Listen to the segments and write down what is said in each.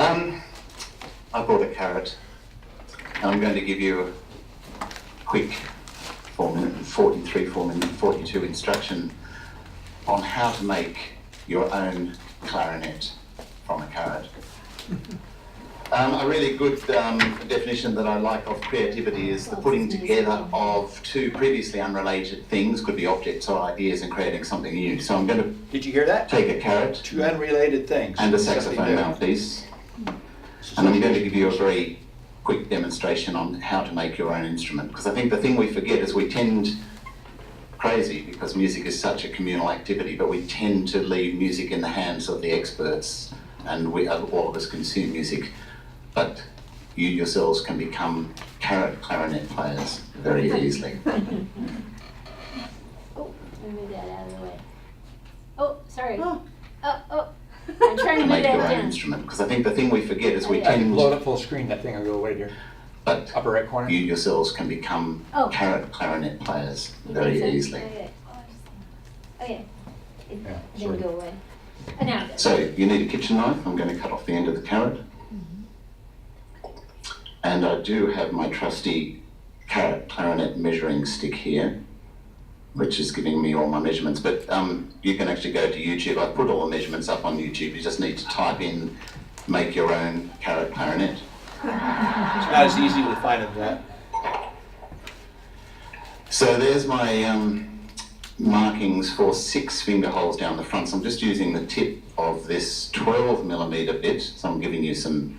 I bought a carrot, and I'm going to give you a quick 42 instruction on how to make your own clarinet from a carrot. A really good definition that I like of creativity is the putting together of two previously unrelated things, could be objects or ideas, and creating something new. So I'm going to Did you hear that? take a carrot Two unrelated things. and a saxophone mouthpiece, and I'm going to give you a very quick demonstration on how to make your own instrument. Because I think the thing we forget is we tend, crazy because music is such a communal activity, but we tend to leave music in the hands of the experts, and all of us consume music. But you yourselves can become clarinet players very easily. Oh, let me move that out of the way. Oh, sorry. Oh. I'm trying to move Make that your own down. instrument. Because I think the thing we forget is we Yeah. tend, Blow it up full screen, that thing will go away there. but Upper right corner. you yourselves can become Oh. clarinet players You very think so? easily. Okay. Oh, yeah. It Yeah, didn't sorry. go away. Oh, now it does. So you need a kitchen knife. I'm going to cut off the end of the carrot. And I do have my trusty clarinet measuring stick here, which is giving me all my measurements. But you can actually go to YouTube. I put all the measurements up on YouTube. You just need to type in, make your own clarinet. It's not as easy to find as that. So there's my markings for 6 finger holes down the front. So I'm just using the tip of this 12mm bit. So I'm giving you some,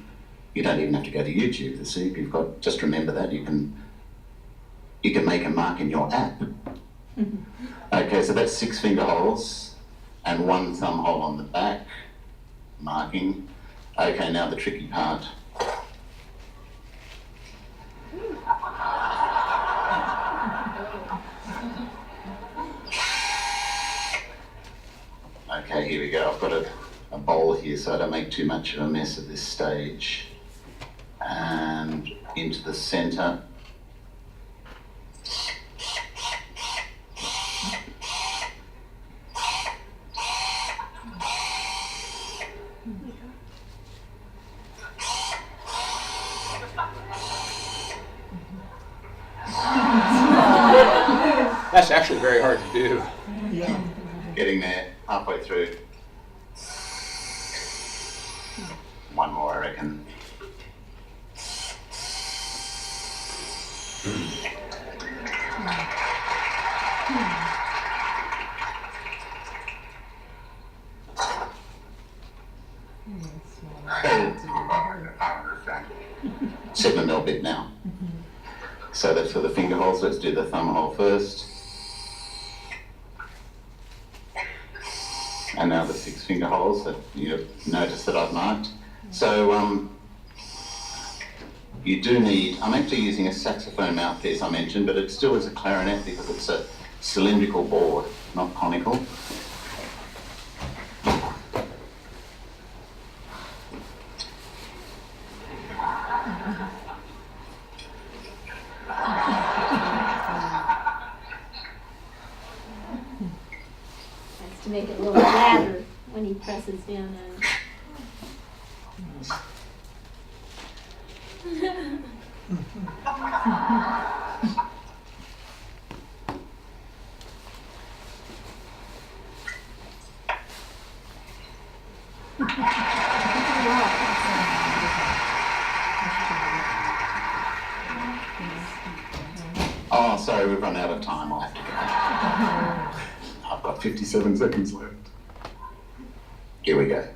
you don't even have to go to YouTube to see. You've got, just remember that. You can make a mark in your app. Okay, so that's 6 finger holes and 1 thumb hole on the back, marking. Okay, now the tricky part. Okay, here we go. I've got a bowl here so I don't make too much of a mess at this stage. And into the center. That's actually very hard to do. Getting there, halfway through. One more, I reckon. Seven mil bit now. So that's for the finger holes. Let's do the thumb hole first. And now the 6 finger holes that you notice that I've marked. So you do need, I'm actually using a saxophone mouthpiece I mentioned, but it still is a clarinet because it's a cylindrical board, not conical. That's to make it a little flatter when he presses down on it. Oh, sorry, we've run out of time. I'll have to go. I've got 57 seconds left. Here we go.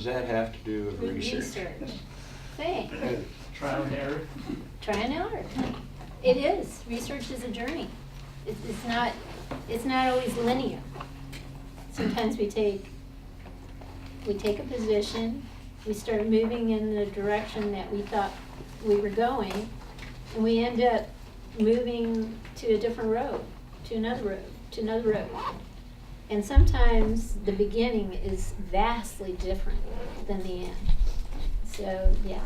does that have to do with research? Thing. Trial and error. Try and error. It is. Research is a journey. It's not always linear. Sometimes we take a position, we start moving in the direction that we thought we were going, and we end up moving to a different road, to another road, to another road. And sometimes the beginning is vastly different than the end. So, yeah.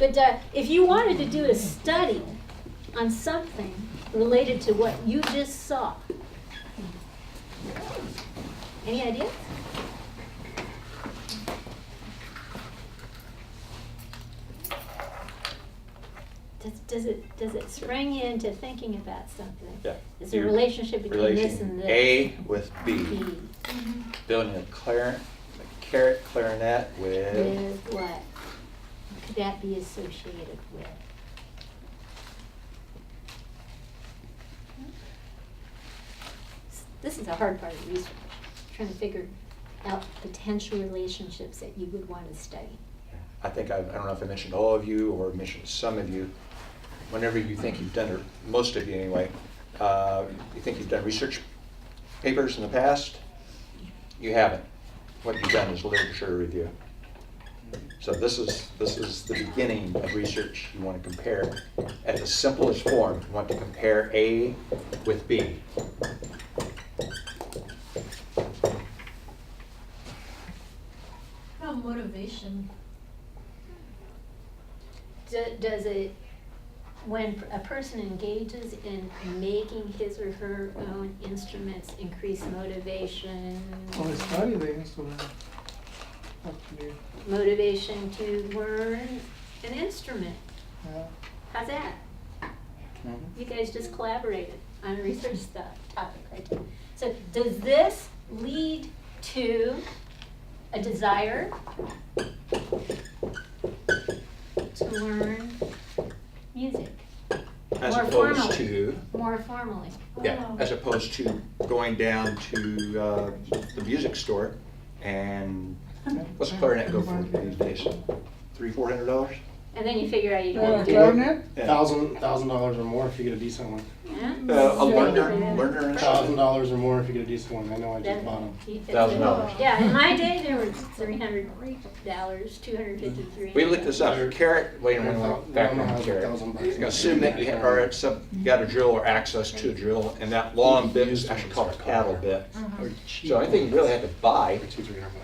But if you wanted to do a study on something related to what you just saw, any ideas? Does it spring you into thinking about something? Yeah. Is there a relationship between this and this? A with B. B. Building a carrot clarinet with. With what? What could that be associated with? This is a hard part of research, trying to figure out potential relationships that you would want to study. I think I don't know if I mentioned all of you or mentioned some of you. Whenever you think you've done, or most of you anyway, you think you've done research papers in the past, you haven't. What you've done is literature review. So this is the beginning of research. You want to compare at the simplest form. You want to compare A with B. How about motivation? Does it, when a person engages in making his or her own instruments, increase motivation? Well, they study the instrument. Up to you. Motivation to learn an instrument. Yeah. How's that? You guys just collaborated on a research topic right there. So does this lead to a desire to learn music? As More opposed formally. to, More formally. yeah, as opposed to going down to the music store and what's a clarinet go for these days? $300-400? And then you figure out you can do it. Clarinet? Yeah. $1,000 or more if you get a decent one. Yeah? A learner instrument? $1,000 or more if you get a decent one. I know I Then just bought them. you- $1,000. Yeah, in my day, there were $300, $250, $300. We looked this up. Carrot, wait a minute, back on carrot. You assume that you got a drill or access to a drill, and that long bit is actually called a paddle bit. So the only thing you really have to buy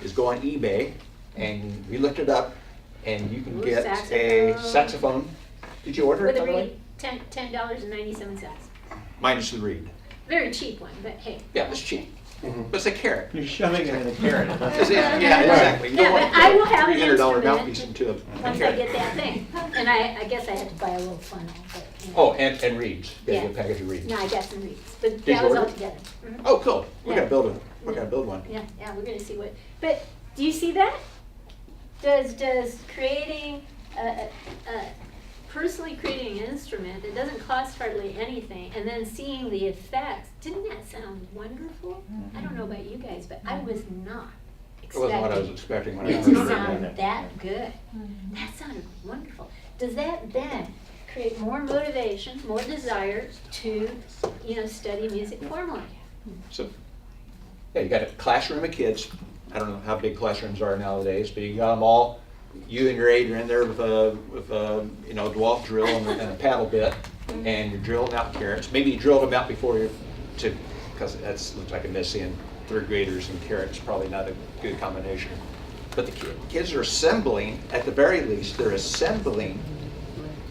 is go on eBay, and we looked it up, and you can Ooh, get a saxophone. saxophone. Did you order it, With by a the way? reed, $10.97. Minus the reed. Very cheap one, but hey. Yeah, it's cheap, but it's a carrot. You're shoving it in a carrot. Yeah, exactly. You don't Yeah, want but I will have an $300 instrument mouthpiece into a Once I carrot. get that thing. And I guess I had to buy a little funnel, but. you know. Oh, and reeds. You gotta Yeah. get a package of reeds. No, I got some reeds, but you that was order all it? together. Mhm. Oh, cool. We're Yeah. gonna build one. We're gonna build one. Yeah, we're gonna see what, but do you see that? Does creating, personally creating an instrument that doesn't cost hardly anything, and then seeing the effects, didn't that sound wonderful? I don't know about you guys, but I was not It wasn't what I was expecting expecting when I it heard to it. sound that good. That sounded wonderful. Does that then create more motivation, more desire to, study music formally? So, yeah, you got a classroom of kids. I don't know how big classrooms are nowadays, but you got them all. You and your aide are in there with a DeWalt drill and a paddle bit, and you're drilling out carrots. Maybe you drilled them out before because that looks like a mess seeing third graders and carrots. Probably not a good combination. But the kids are assembling, at the very least, they're assembling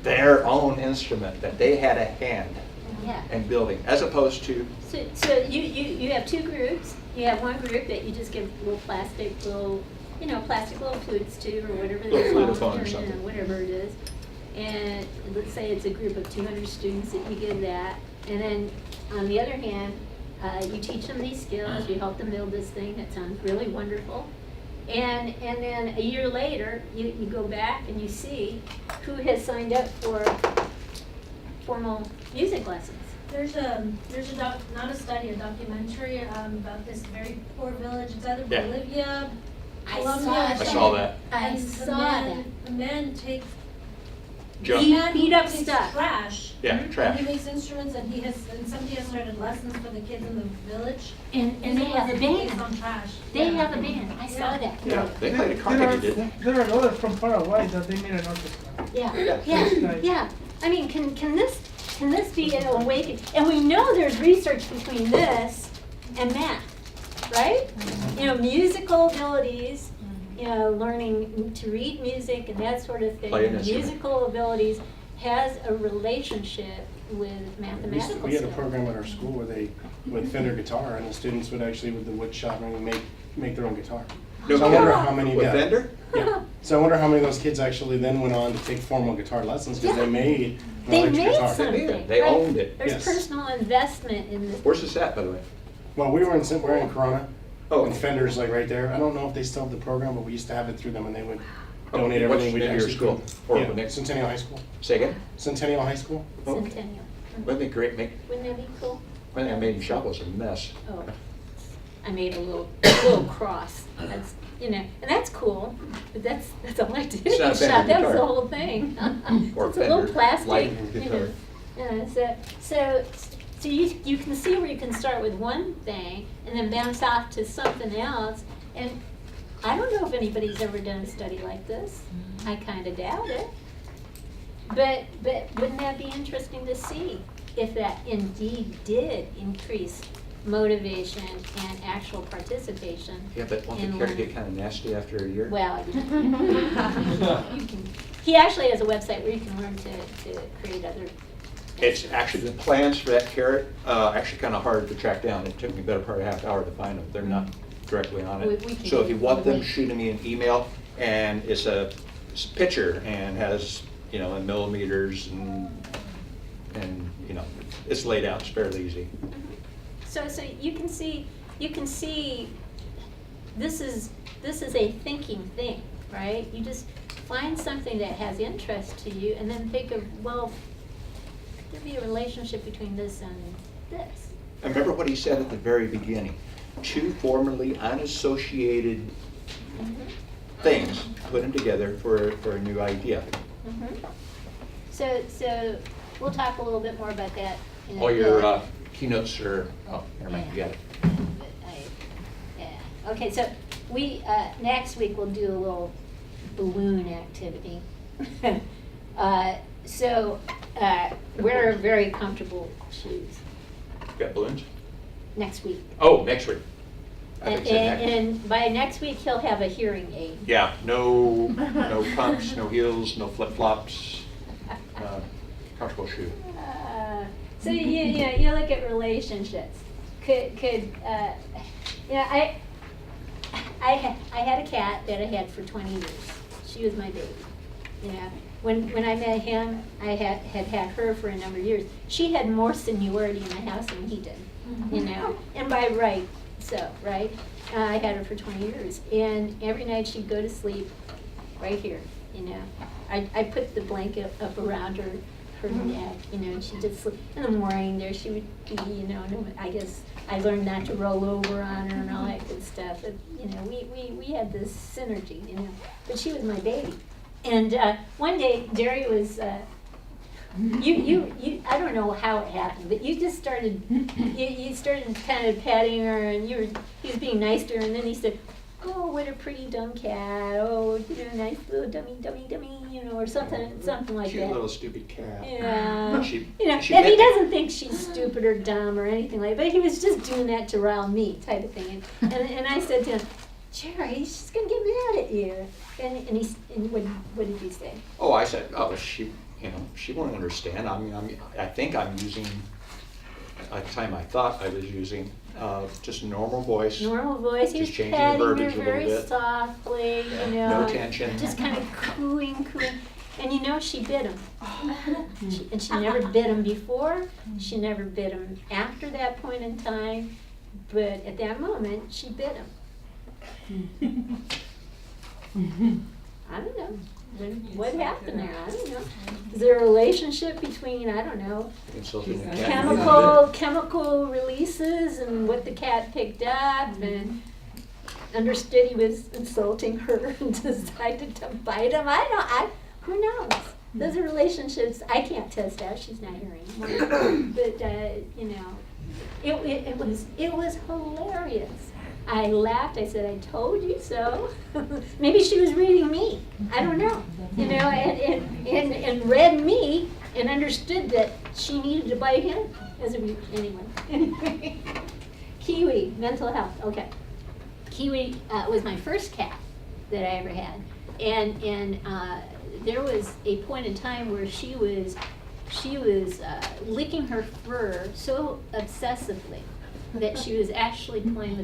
their own instrument that they had a hand Yeah. in building, as opposed to So you have two groups. You have one group that you just give plastic little flutes to, or whatever Little they're called, flutophone or something. whatever it is. And let's say it's a group of 200 students that you give that. And then on the other hand, you teach them these skills, you help them build this thing that sounds really wonderful. And then a year later, you go back and you see who has signed up for formal music lessons. There's not a study, a documentary about this very poor village. It's either Yeah. Bolivia, I Columbia saw I that. saw that. I And saw the that. man, the man takes. Jump. the man Beat up takes stuff. Trash. Yeah, And trash. he makes instruments and and somebody has started lessons for the kids in the village. And they have a Based band. on trash. They Yeah. have a band. I saw that. Yeah, they played a There Carnegie, are, didn't they? there are others from Paraguay that they need an orchestra. Yeah, Yeah. yeah, yeah. I mean, can this be an awakening? And we know there's research between this and math, right? You know, musical abilities, you know, learning to read music and that sort of thing. Play an instrument. Musical abilities has a relationship with mathematical We had a stuff. program at our school where with Fender guitar, and the students would actually, with the wood shop, make their own guitar. No So I wonder kidding. how many, With yeah. Fender? Yeah. So I wonder how many of those kids actually then went on to take formal guitar lessons, because Yeah. they made an They electric made guitar. something. They right? owned it. There's Yes. personal investment in this. Where's this at, by the way? Well, we're in Corona, Oh, and Fender's like right there. I don't know if they still have the program, but we used to have it through them, and they would Oh, donate what's everything the we'd name of your actually school? Or the Yeah, next- Centennial High School. say again? Centennial High School. Oh. Centennial. Wouldn't it be great, Wouldn't that be cool? when I made shop was a mess. Oh, I made a little cross. That's, you know, and that's cool. But that's all I did. It's not a Fender Shop. That was guitar. the whole thing. Or It's a little Fender plastic. Lightning You guitar. know. So you can see where you can start with one thing and then bounce off to something else. And I don't know if anybody's ever done a study like this. I kind of doubt it. But wouldn't that be interesting to see if that indeed did increase motivation and actual participation? Yeah, but won't in the care to learning? get kind of nasty after a year? Well, you can, he actually has a website where you can learn to create other. It's actually, the plans for that carrot, actually kind of hard to track down. It took me a better part of half hour to find them. They're not directly on We it. can So if you get want them, the- shoot me an email, and it's a picture and has, you know, in millimeters and, you know, it's laid out, it's fairly easy. So you can see, this is a thinking thing, right? You just find something that has interest to you and then think of, well, could there be a relationship between this and this? And remember what he said at the very beginning, two formerly unassociated things, put them together for a new idea. Mhm. So we'll talk a little bit more about that in a All bit. your keynotes are, oh, never mind, you got it. Yeah, okay, so we, next week we'll do a little balloon activity. Wear very comfortable shoes Got balloons? next week. Oh, next week. I think And, you said next. and by next week, he'll have a hearing aid. Yeah, no pumps, no heels, no flip-flops, comfortable shoe. So you look at relationships. I had a cat that I had for 20 years. She was my baby. You know, when I met him, I had her for a number of years. She had more seniority in the house than he did. You know, and by right, so right. I had her for 20 years, and every night she'd go to sleep right here. You know, I put the blanket up around her neck, you know, and she just sleep. In the morning there she would be, you know, and I guess I learned not to roll over on her and all that good stuff. But, you know, we had this synergy, you know. But she was my baby. And one day Jerry was, I don't know how it happened, but you just started, you started kind of patting her, and he was being nice to her, and then he said, "Oh, what a pretty dumb cat. Oh, you know, nice little dummy, you know," or something like Cute that. little stupid cat. Yeah. She- You know, she and he bit me. doesn't think she's stupid or dumb or anything like that, but he was just doing that to rile me, type of thing. And I said to him, "Jerry, she's gonna get mad at you." And what did you say? Oh, I said, oh, she won't understand. I think I'm using, at the time I thought I was using, just a normal voice. Normal voice, he was Just changing the patting her verbiage a little very bit. softly, Yeah, you know. no tension. Just kind of cooing. And you know, she bit him. And she never bit him before, she never bit him after that point in time, but at that moment, she bit him. I don't know. What happened there? I don't know. Is there a relationship between, I don't know, Insulting the cat. chemical releases and what the cat picked up, and understood he was insulting her and decided to bite him. Who knows? Those are relationships I can't test out. She's not here anymore. But you know, it was hilarious. I laughed. I said, "I told you so." Maybe she was reading me. I don't know. You know, and read me and understood that she needed to bite him. Anyway. Kiwi, mental health. Okay. Kiwi was my first cat that I ever had, and there was a point in time where she was licking her fur so obsessively that she was actually pulling the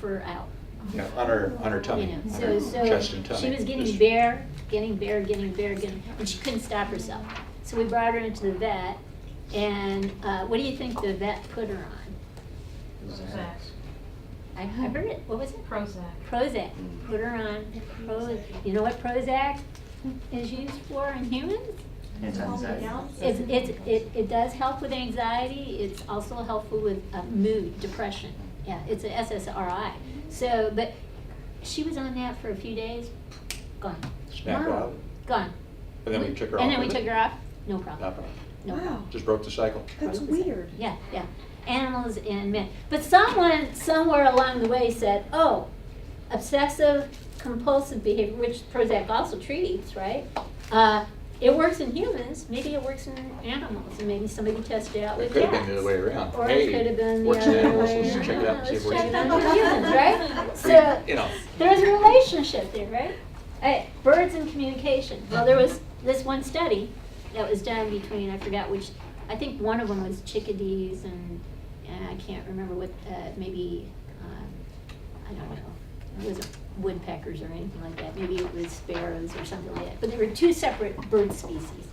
fur out. Yeah, on her tummy, You know, on so her chest and tummy. she was getting Just- bare, and she couldn't stop herself. So we brought her into the vet, and what do you think the vet put her on? Prozac. I heard it. What was it? Prozac. Prozac. Put her on Prozac. You know what Prozac is used for in humans? It does help with anxiety. It's also helpful with mood, depression. Yeah, it's a SSRI. So, but she was on that for a few days. Gone. Snapped her out, Gone. and then we took her off. And then we with took it? her off. No No problem. problem. No problem. Just broke the cycle. That's weird. Yeah, yeah. Animals and men. But someone somewhere along the way said, oh, obsessive compulsive behavior, which Prozac also treats, right? It works in humans, maybe it works in animals, and maybe somebody tested it out It with could have cats. been the other way around. Or Hey, it could have been the works in other animals, way let's check it out and see if it Let's works check in it out in humans, right? So, You know, there's a relationship there, right? Birds and communication. Well, there was this one study that was done between, I forgot which, I think one of them was chickadees and I can't remember what, maybe, I don't know. It wasn't woodpeckers or anything like that. Maybe it was sparrows or something like that. But there were two separate bird species.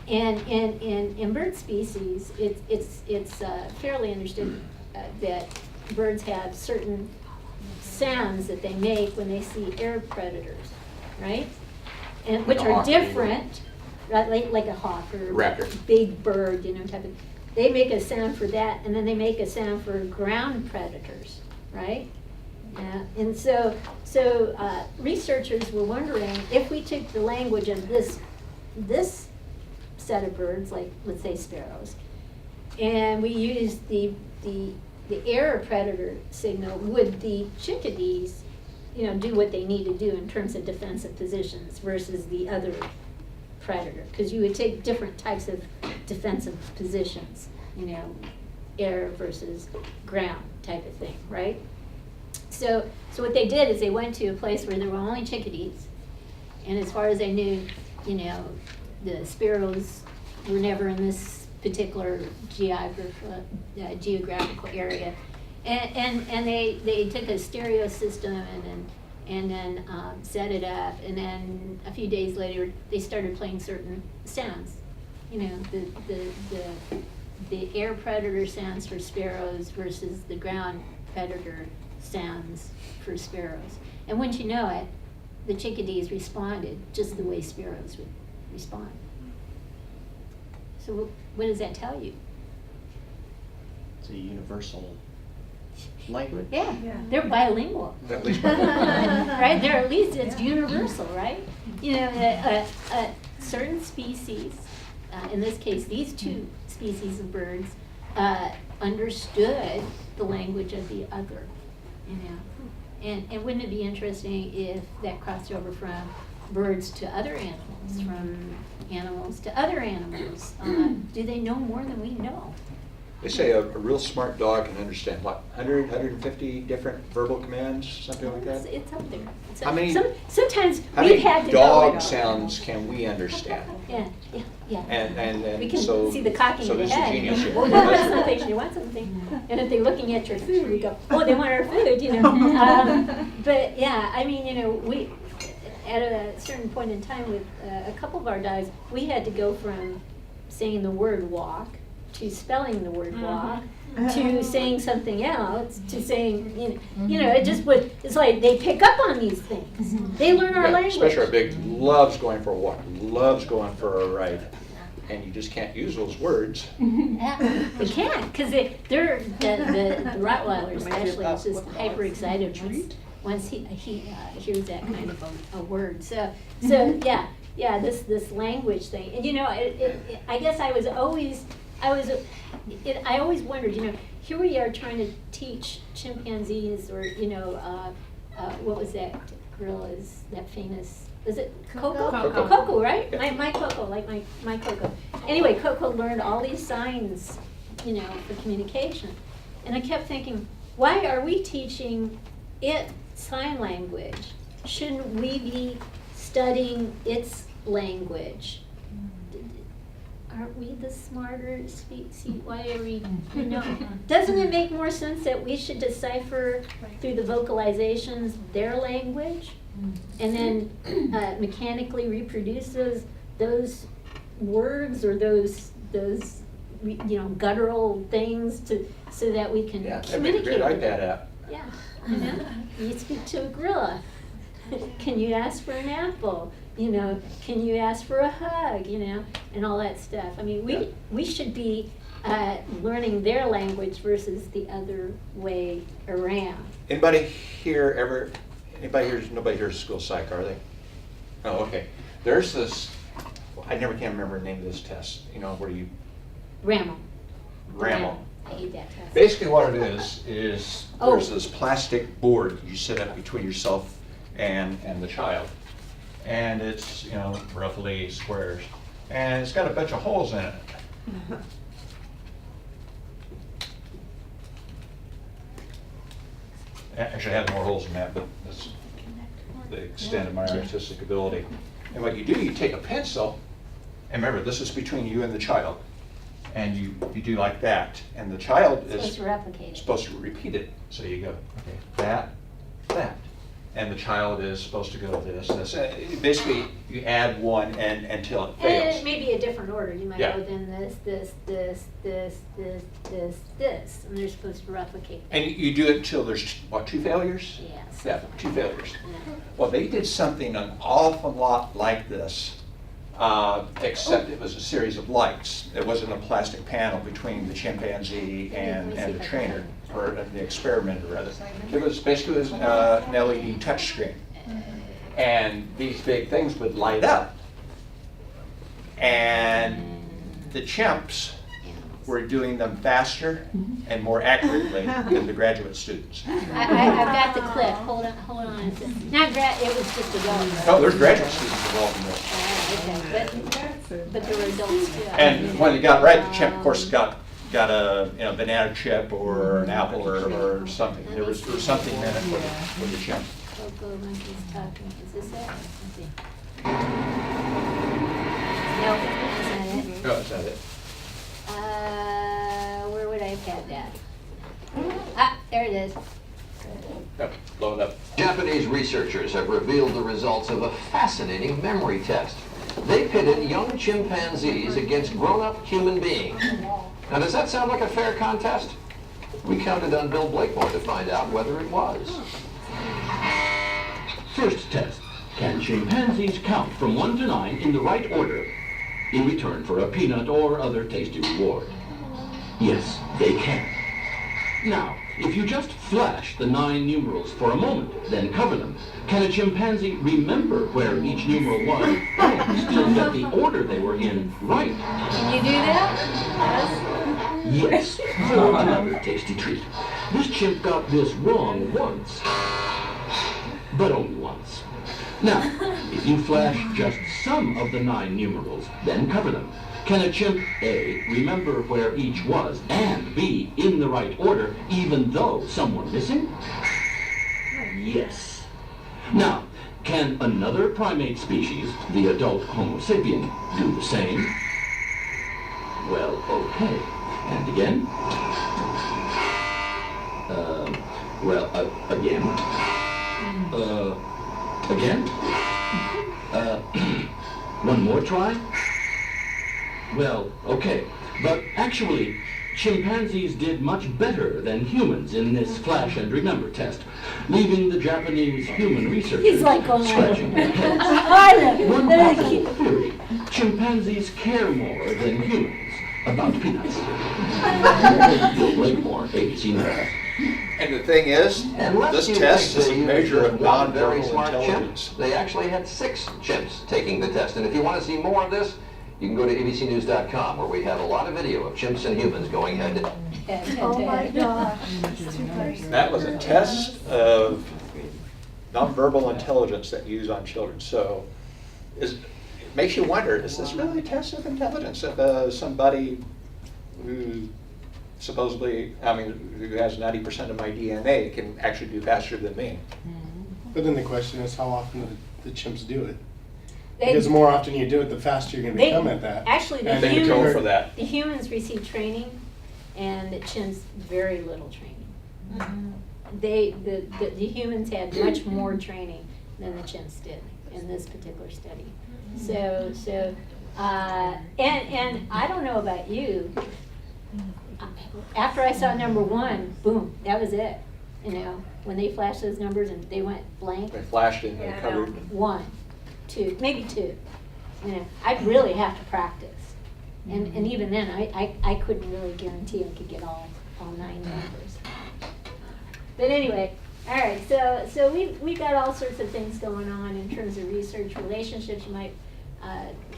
And in bird species, it's fairly understood that birds have certain sounds that they make when they see air predators, right? And which Like a are hawk, maybe. different, right? Like a hawk or a Raptor. big bird, you know, type of. They make a sound for that, and then they make a sound for ground predators, right? Yeah, and so researchers were wondering if we took the language of this set of birds, like let's say sparrows, and we used the air predator signal, would the chickadees, you know, do what they need to do in terms of defensive positions versus the other predator? Because you would take different types of defensive positions, you know, air versus ground type of thing, right? So what they did is they went to a place where there were only chickadees, and as far as they knew, you know, the sparrows were never in this particular geographical area, and they took a stereo system and then set it up, and then a few days later they started playing certain sounds, you know, the air predator sounds for sparrows versus the ground predator sounds for sparrows. And wouldn't you know it, the chickadees responded just the way sparrows would respond. So what does that tell you? It's a universal language. Yeah, Yeah. they're bilingual. at least. Right, they're at least, it's universal, right? You know, certain species, in this case, these two species of birds, understood the language of the other, you know. And wouldn't it be interesting if that crossed over from birds to other animals, from animals to other animals? Do they know more than we know? They say a real smart dog can understand, what, 100, 150 different verbal commands, something like that? It's up there. It's How up- many- Sometimes How we've many had to go. dog sounds can we understand? Yeah, yeah, yeah. And We can so, see the cocking so of the this is head. genius here. Oh, you want something, you want something. And if they're looking at your food, we go, oh, they want our food, you know. But yeah, I mean, you know, we, at a certain point in time with a couple of our dogs, we had to go from saying the word walk to spelling the word walk to saying something else to saying, you know, it just was, it's like they pick up on these things. They learn our Yeah, language. especially our big, loves going for a walk, loves going for a ride. and you just can't use those words. Yeah, we can't, because they're, the Rottweiler especially is just hyper excited once he hears that kind of a word. So yeah, this language thing. And you know, I guess I always wondered, you know, here we are trying to teach chimpanzees or, you know, what was that gorilla's, that famous, is it Coco? Coco. Coco, right? Yeah. My Coco, like my Coco. Anyway, Coco learned all these signs, you know, for communication. And I kept thinking, why are we teaching it sign language? Shouldn't we be studying its language? Aren't we the smarter species? Why are we, you know, doesn't it make more sense that we should decipher through the vocalizations their language? And then mechanically reproduce those words or those you know, guttural things so that we can Yeah, that'd be a communicate. great with iPad them. app. Yeah, you know, you speak to a gorilla. Can you ask for an apple? You know, can you ask for a hug? You know, and all that stuff. I mean, we should be learning their language versus the other way around. Nobody here is school psych, are they? Oh, okay. There's this, I never can remember the name of this test, you know, where you, Ramel. Ramel. I hate that test. Basically what it is Oh. there's this plastic board you set up between yourself and the child. And it's, you know, roughly squares. And it's got a bunch of holes in it. Actually, I have more holes than that, but that's the extent of my artistic ability. And what you do, you take a pencil, and remember, this is between you and the child. And you do like that, and the child Supposed is to replicate it. supposed to repeat it. So you go, okay, that. And the child is supposed to go this. Basically, you add one until it And fails. it may be a different order. You might Yeah. go then this, and they're supposed to replicate that. And you do it until there's, what, 2 failures? Yes. Yeah, 2 failures. Yeah. Well, they did something an awful lot like this, except it was a series of lights. It wasn't a plastic panel between the chimpanzee and the trainer, or the experimenter rather. It was basically an LED touchscreen. And these big things would light up. And the chimps were doing them faster and more accurately than the graduate students. I've got the clip. Hold on. It was just adults. Oh, there's graduate students involved in this. Okay, but there were adults too. And when they got right, the chimp, of course, got a banana chip or an apple or something. There was something in it for the chimp. Coco monkeys talking. Is this it? Let's see. No, that's not it. Oh, is that it? Where would I have had that? Ah, there it is. Oh, blow it up. Japanese researchers have revealed the results of a fascinating memory test. They pitted young chimpanzees against grown-up human beings. Now, does that sound like a fair contest? We counted on Bill Blakemore to find out whether it was. First test. Can chimpanzees count from 1 to 9 in the right order in return for a peanut or other tasty reward? Yes, they can. Now, if you just flash the 9 numerals for a moment, then cover them, can a chimpanzee remember where each numeral was and still get the order they were in right? Can you do that? Yes, for another tasty treat. This chimp got this wrong once, but only once. Now, if you flash just some of the 9 numerals, then cover them, can a chimp A, remember where each was, and B, in the right order, even though some were missing? Yes. Now, can another primate species, the adult Homo sapien, do the same? Well, okay. And again? Again? Again? One more try? Well, okay. But actually, chimpanzees did much better than humans in this flash and remember test, leaving the Japanese human researchers He's like going like, scratching their heads. I One know. possible theory Chimpanzees care more than humans about peanuts. Bill Blakemore, ABC News. And the thing is, Unless this you test think is a they measure used of one very nonverbal smart intelligence. chimp, they actually had 6 chimps taking the test. And if you want to see more of this, you can go to abcnews.com, where we have a lot of video of chimps and humans going head to head. Oh my gosh. That was a test of nonverbal intelligence that you use on children. So it makes you wonder, is this really a test of intelligence if somebody who supposedly, who has 90% of my DNA can actually do faster than me? But then the question is, how often do the chimps do it? They- Because the more often you do it, the faster you're going to They- become at that. actually, the And They then can humans- go for that. The humans receive training, and the chimps very little training. The humans had much more training than the chimps did in this particular study. And I don't know about you. After I saw number 1, boom, that was it. You know, when they flashed those numbers and they went blank. They flashed in the covered. 1, 2, maybe 2. You know, I'd really have to practice. And even then, I couldn't really guarantee I could get all 9 numbers. But anyway, all right, so we've got all sorts of things going on in terms of research, relationships you might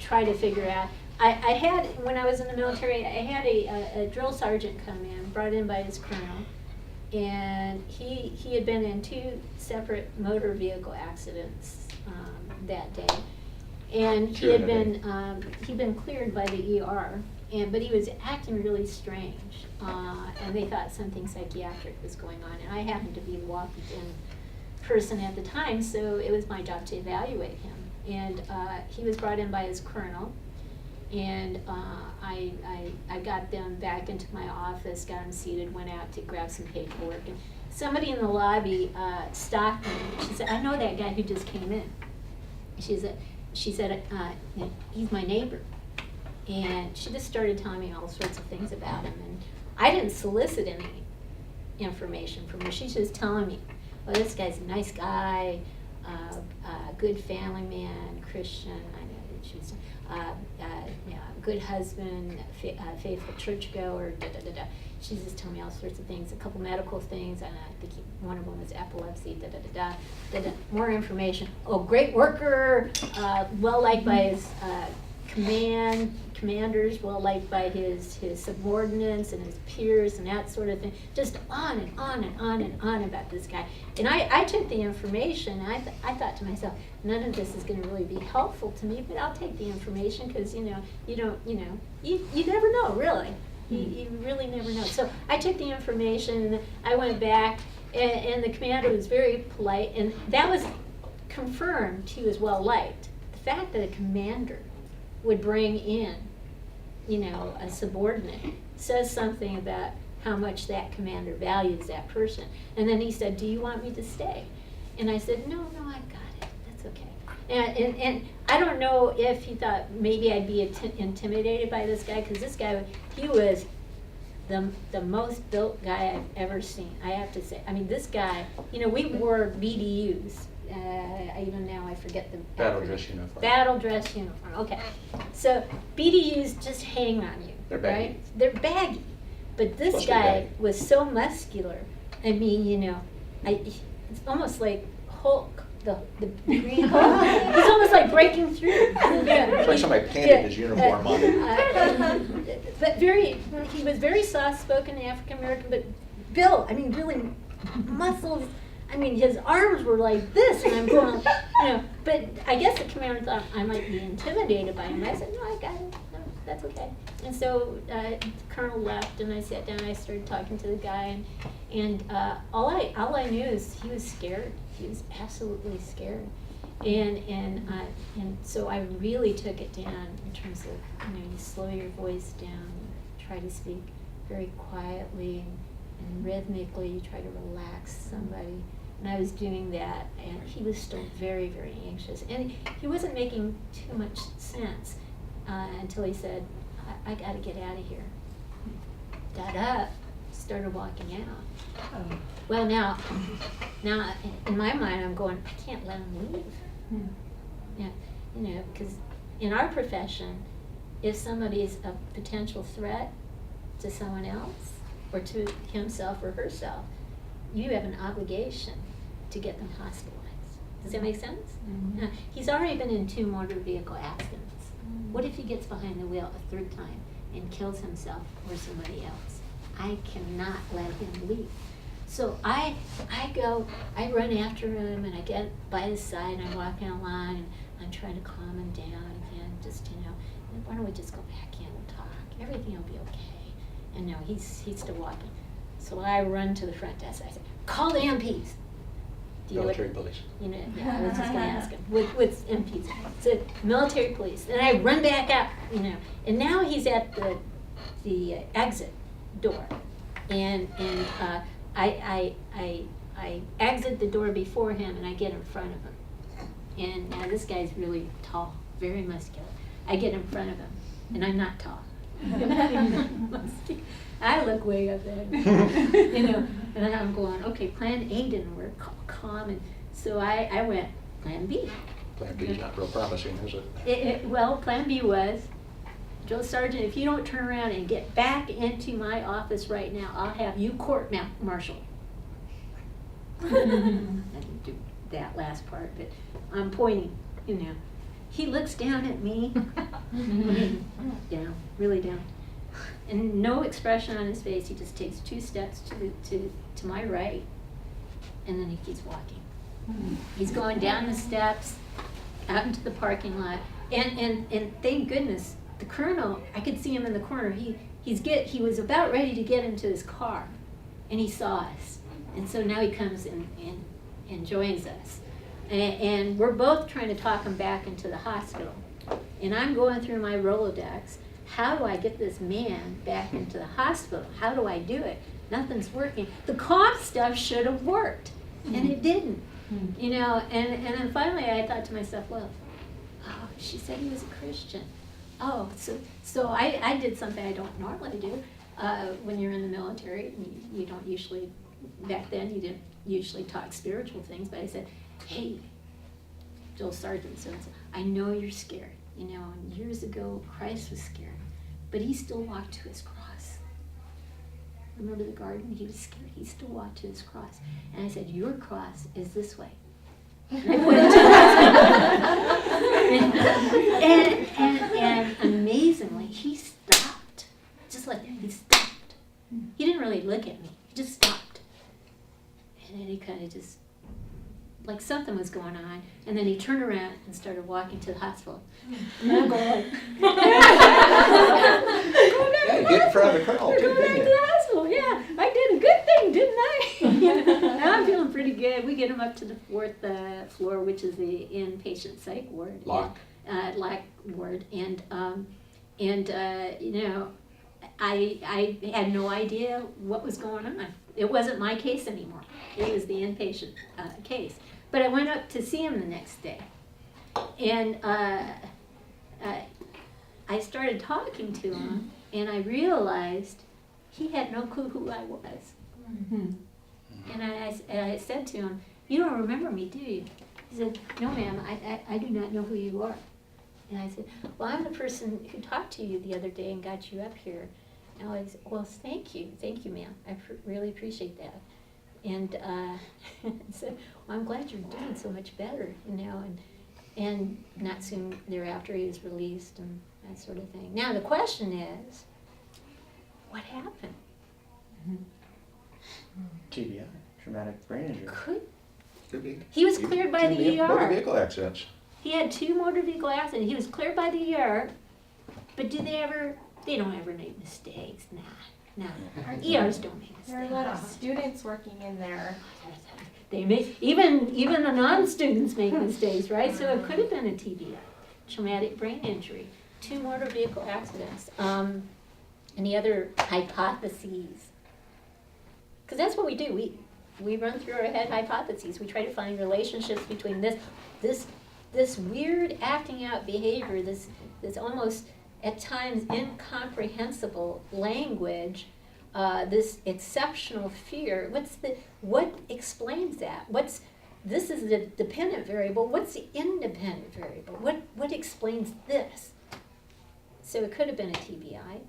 try to figure out. I had, when I was in the military, I had a drill sergeant come in, brought in by his colonel, and he had been in 2 separate motor vehicle accidents that day. And he had been he'd been cleared by the ER, but he was acting really strange, and they thought something psychiatric was going on. And I happened to be the walked-in person at the time, so it was my job to evaluate him. And he was brought in by his colonel, and I got them back into my office, got him seated, went out to grab some paperwork, and somebody in the lobby stopped me. She said, "I know that guy who just came in." She said, "He's my neighbor." And she just started telling me all sorts of things about him. And I didn't solicit any information from her. She's just telling me, "Well, this guy's a nice guy, good family man, Christian." I know that she was, good husband, faithful churchgoer, da-da-da-da. She's just telling me all sorts of things, a couple medical things, and I think one of them was epilepsy, da-da-da-da. More information. Oh, great worker, well liked by his commanders, well liked by his subordinates and his peers and that sort of thing. Just on and on and on and on about this guy. And I took the information, and I thought to myself, none of this is going to really be helpful to me, but I'll take the information because, you never know, really. You really never know. So I took the information, and I went back, and the commander was very polite, and that was confirmed he was well liked. The fact that a commander would bring in, a subordinate says something about how much that commander values that person. And then he said, "Do you want me to stay?" And I said, No, I've got it. That's okay. And I don't know if he thought maybe I'd be intimidated by this guy, because this guy, he was the most built guy I've ever seen, I have to say. I mean, this guy, we wore BDUs. Even now I forget the Battle acronym. dress uniform. Battle dress uniform, okay. So BDUs just hang on you, They're baggy. right? They're baggy. But this Supposed to be guy baggy. was so muscular. I mean, it's almost like Hulk, the Green Hulk. He's almost like breaking through. It's like somebody painted his uniform on it. But he was very soft-spoken, African American, but built. I mean, really muscles. I mean, his arms were like this, and I'm going, But I guess the commander thought I might be intimidated by him. I said, "No, I got it. No, that's okay." And so the colonel left, and I sat down. I started talking to the guy, and all I knew is he was scared. He was absolutely scared, and so I really took it down in terms of you slow your voice down, try to speak very quietly and rhythmically. You try to relax somebody. And I was doing that, and he was still very, very anxious. And he wasn't making too much sense until he said, I got to get out of here. Got up, started walking out. Well, now, in my mind, I'm going, I can't let him leave. Yeah, because in our profession, if somebody is a potential threat to someone else or to himself or herself, you have an obligation to get them hospitalized. Does that make sense? Now, he's already been in 2 motor vehicle accidents. What if he gets behind the wheel a 3rd time and kills himself or somebody else? I cannot let him leave. So I run after him, and I get by his side, and I'm walking along, and I'm trying to calm him down, and just, why don't we just go back in and talk? Everything will be okay. And no, he's still walking. So I run to the front desk. I said, call the MPs. Do you know what- Military police. yeah, I was just gonna ask him, with MPs, so military police, and I run back out, and now he's at the exit door, and I exit the door before him, and I get in front of him, and now this guy's really tall, very muscular. I get in front of him, and I'm not tall. I look way up there, and I'm going, okay, plan A didn't work, calm, and so I went, plan B. Plan B is not real promising, is it? Well, plan B was, Joe Sargent, if you don't turn around and get back into my office right now, I'll have you court-martialed. I didn't do that last part, but I'm pointing, He looks down at me, down, really down, and no expression on his face. He just takes 2 steps to my right, and then he keeps walking. He's going down the steps, out into the parking lot, and thank goodness, the colonel, I could see him in the corner. He was about ready to get into his car, and he saw us, and so now he comes and joins us. And we're both trying to talk him back into the hospital. And I'm going through my Rolodex. How do I get this man back into the hospital? How do I do it? Nothing's working. The cough stuff should have worked, and it didn't. And then finally I thought to myself, well, she said he was a Christian. Oh, so I did something I don't normally do. When you're in the military, you don't usually, back then you didn't usually talk spiritual things, but I said, hey, Joel Sargent, so I know you're scared. And years ago, Christ was scared, but he still walked to his cross. Remember the garden? He was scared. He still walked to his cross. And I said, your cross is this way. and amazingly, he stopped. Just like that, he stopped. He didn't really look at me. He just stopped. And then he kind of just, like something was going on, and then he turned around and started walking to the hospital. And I'm going, Yeah, you get in front of the colonel, too, Go back didn't to you? the hospital, yeah. I did a good thing, didn't I? Now I'm feeling pretty good. We get him up to the 4th floor, which is the inpatient psych ward. Lock. Lock ward, and I had no idea what was going on. It wasn't my case anymore. It was the inpatient case. But I went up to see him the next day, and I started talking to him, and I realized he had no clue who I was. And I said to him, you don't remember me, do you? He said, no, ma'am, I do not know who you are. And I said, well, I'm the person who talked to you the other day and got you up here. And I said, well, thank you, ma'am. I really appreciate that. And I said, well, I'm glad you're doing so much better, and not soon thereafter he was released and that sort of thing. Now the question is, what happened? TBI, traumatic brain injury. Could be. He was cleared by Could be the motor ER. vehicle accidents. He had 2 motor vehicle accidents. He was cleared by the ER, but they don't ever make mistakes. Nah. ERs don't make mistakes. There are a lot of students working in there. They make, even the non-students make mistakes, right? So it could have been a TBI, traumatic brain injury, 2 motor vehicle accidents. Any other hypotheses? Because that's what we do. We run through our head hypotheses. We try to find relationships between this weird acting out behavior, this almost at times incomprehensible language, this exceptional fear. What explains that? this is the dependent variable, what's the independent variable? What explains this? So it could have been a TBI.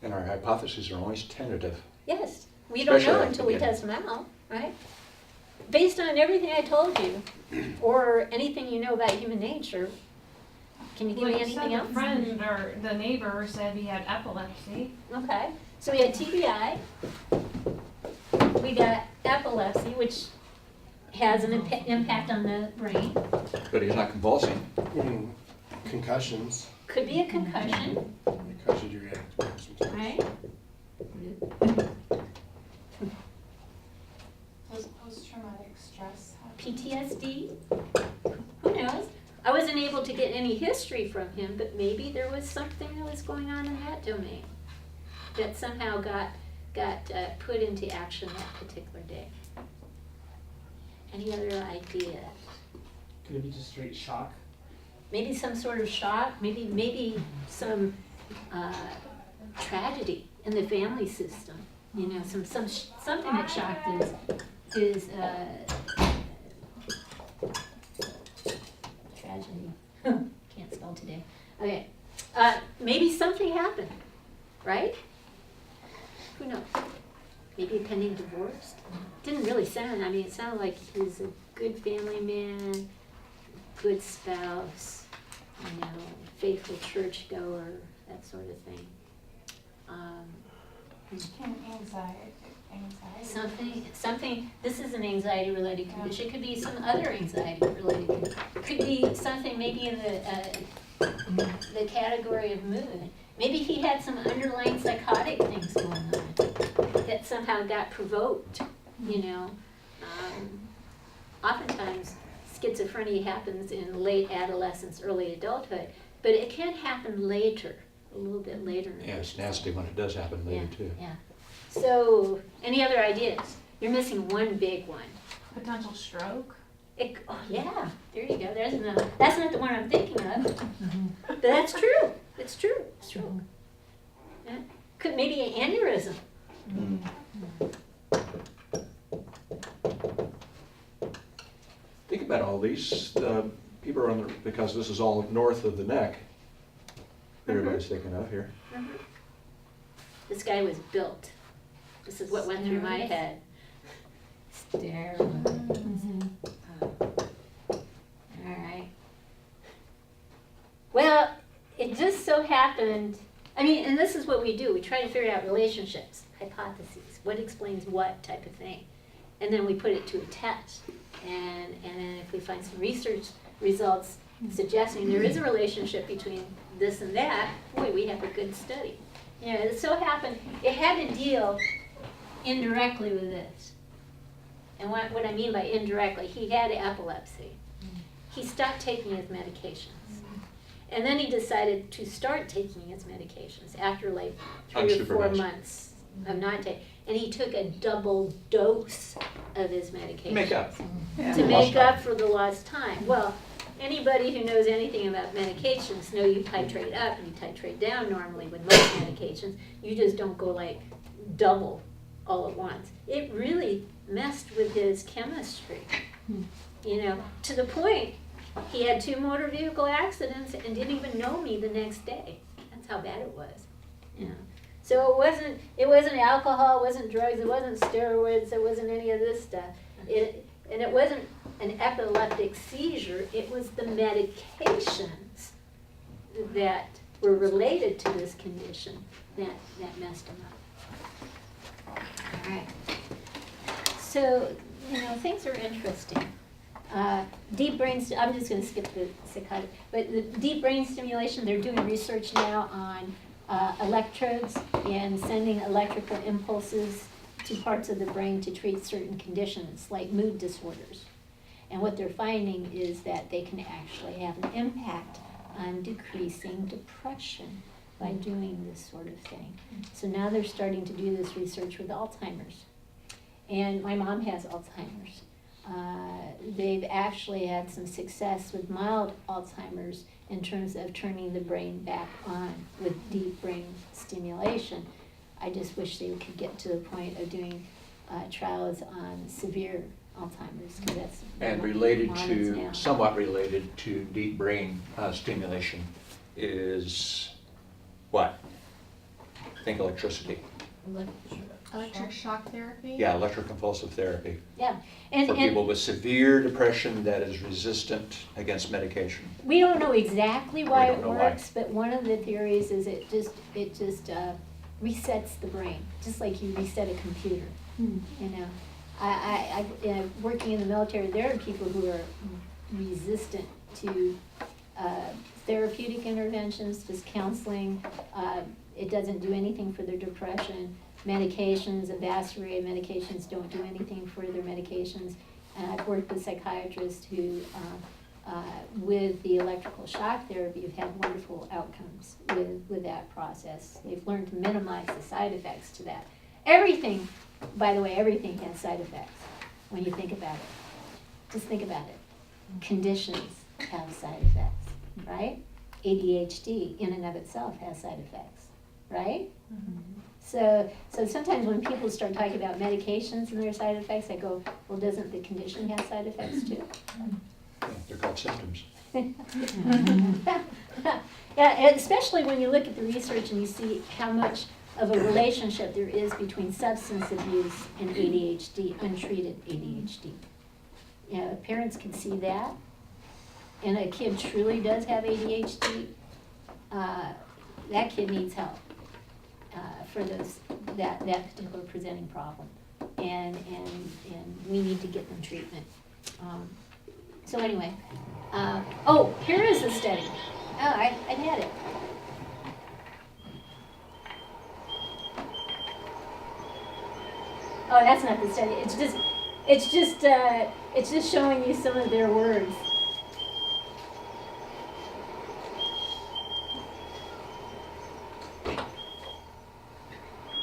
And our hypotheses are always tentative. Yes, we don't Especially know at until the we test them out, right? Based on everything I told you, or anything you know about human nature, can you give me Like anything else? the friend or the neighbor said he had epilepsy. Okay, so we had TBI, we got epilepsy, which has an impact on the brain. But he's not convulsing. Concussions. Could be a concussion, Concussions you're getting sometimes. right? Post-traumatic stress. PTSD, who knows? I wasn't able to get any history from him, but maybe there was something that was going on in that domain that somehow got put into action that particular day. Any other ideas? Could it be just straight shock? Maybe some sort of shock, maybe some tragedy in the family system. You know, something that shocked is tragedy. Can't spell today. Okay, maybe something happened, right? Who knows? Maybe a pending divorce. Didn't really sound. I mean, it sounded like he was a good family man, good spouse, you know, faithful churchgoer, that sort of thing. Anxiety. Something, this is an anxiety-related condition. It could be some other anxiety-related condition. It could be something maybe in the category of mood. Maybe he had some underlying psychotic things going on that somehow got provoked, you know. Oftentimes, schizophrenia happens in late adolescence, early adulthood, but it can happen later, a little bit later. Yeah, it's nasty when it does happen later too. Yeah. So, any other ideas? You're missing one big one. Potential stroke. Oh, yeah, there you go. That's not the one I'm thinking of. But that's true. It's true. It's true. Yeah. Could maybe an aneurysm. Think about all these people are on the, because this is all north of the neck. Everybody's thinking of here. This guy was built. This is what went through my head. Steroids. All right. Well, it just so happened, I mean, and this is what we do. We try to figure out relationships, hypotheses, what explains what type of thing. And then we put it to a test. And then if we find some research results suggesting there is a relationship between this and that, boy, we have a good study. You know, it so happened, it had to deal indirectly with this. And what I mean by indirectly, he had epilepsy. He stopped taking his medications. And then he decided to start taking his medications after like 3 or 4 Unsupervised. months of not taking. And he took a double dose of his medication. Make up. To make up for the lost time. Well, anybody who knows anything about medications know you titrate up and you titrate down normally with most medications. You just don't go like double all at once. It really messed with his chemistry, you know, to the point he had 2 motor vehicle accidents and didn't even know me the next day. That's how bad it was, you know. So it wasn't alcohol, it wasn't drugs, it wasn't steroids, it wasn't any of this stuff. And it wasn't an epileptic seizure, it was the medications that were related to this condition that messed him up. All right. So, you know, things are interesting. Deep brain, I'm just going to skip the psychotic, but the deep brain stimulation, they're doing research now on electrodes and sending electrical impulses to parts of the brain to treat certain conditions like mood disorders. And what they're finding is that they can actually have an impact on decreasing depression by doing this sort of thing. So now they're starting to do this research with Alzheimer's. And my mom has Alzheimer's. They've actually had some success with mild Alzheimer's in terms of turning the brain back on with deep brain stimulation. I just wish they could get to the point of doing trials on severe Alzheimer's, 'cause that's. And somewhat related to deep brain stimulation is what? Think electricity. Electric shock therapy? Yeah, electroconvulsive therapy Yeah, and, for and people with severe depression that is resistant against medication. we don't know exactly why We don't it know why. works, but one of the theories is it just resets the brain, just like you reset a computer, you know. Working in the military, there are people who are resistant to therapeutic interventions, just counseling. It doesn't do anything for their depression. Medications, a vast array of medications don't do anything for their medications. And I've worked with psychiatrists who, with the electrical shock therapy, have had wonderful outcomes with that process. They've learned to minimize the side effects to that. Everything, by the way, everything has side effects when you think about it. Just think about it. Conditions have side effects, right? ADHD in and of itself has side effects, right? So sometimes when people start talking about medications and their side effects, I go, well, doesn't the condition have side effects too? Yeah, they're called symptoms. Yeah, and especially when you look at the research and you see how much of a relationship there is between substance abuse and ADHD, untreated ADHD. You know, if parents can see that, and a kid truly does have ADHD, that kid needs help for that particular presenting problem, and we need to get them treatment. So anyway, oh, here is a study. Oh, I had it. Oh, that's not the study. It's just showing you some of their words.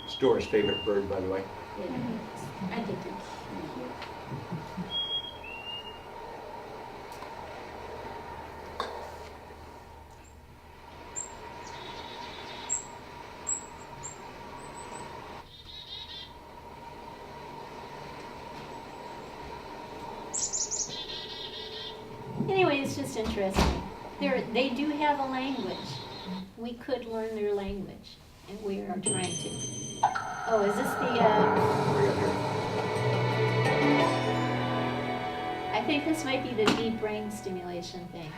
It's Dora's favorite bird, by the way. Yeah. I think it's. Anyway, it's just interesting. They do have a language. We could learn their language, and we are trying to. Oh, is this the? I think this might be the deep brain stimulation thing.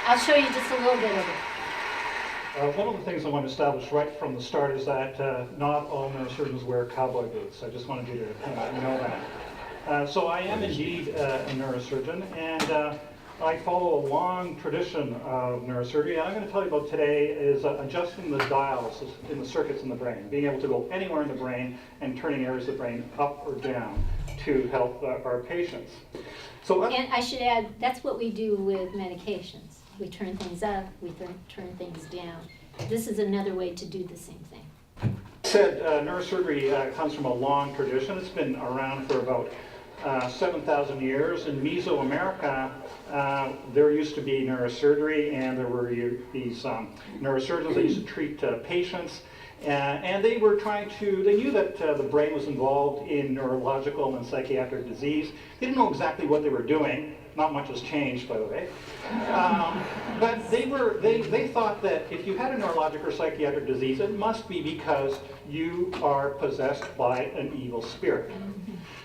I'll show you just a little bit of it. One of the things I want to establish right from the start is that not all neurosurgeons wear cowboy boots. I just wanted you to know that. So I am indeed a neurosurgeon, and I follow a long tradition of neurosurgery. And I'm going to tell you about today is adjusting the dials in the circuits in the brain, being able to go anywhere in the brain and turning areas of the brain up or down to help our patients. So And I should add, that's what we do with medications. We turn things up, we turn things down. This is another way to do the same thing. Said neurosurgery comes from a long tradition. It's been around for about 7,000 years. In Mesoamerica, there used to be neurosurgery, and there were these neurosurgeons that used to treat patients. And they were they knew that the brain was involved in neurological and psychiatric disease. They didn't know exactly what they were doing. Not much has changed, by the way. But they thought that if you had a neurologic or psychiatric disease, it must be because you are possessed by an evil spirit.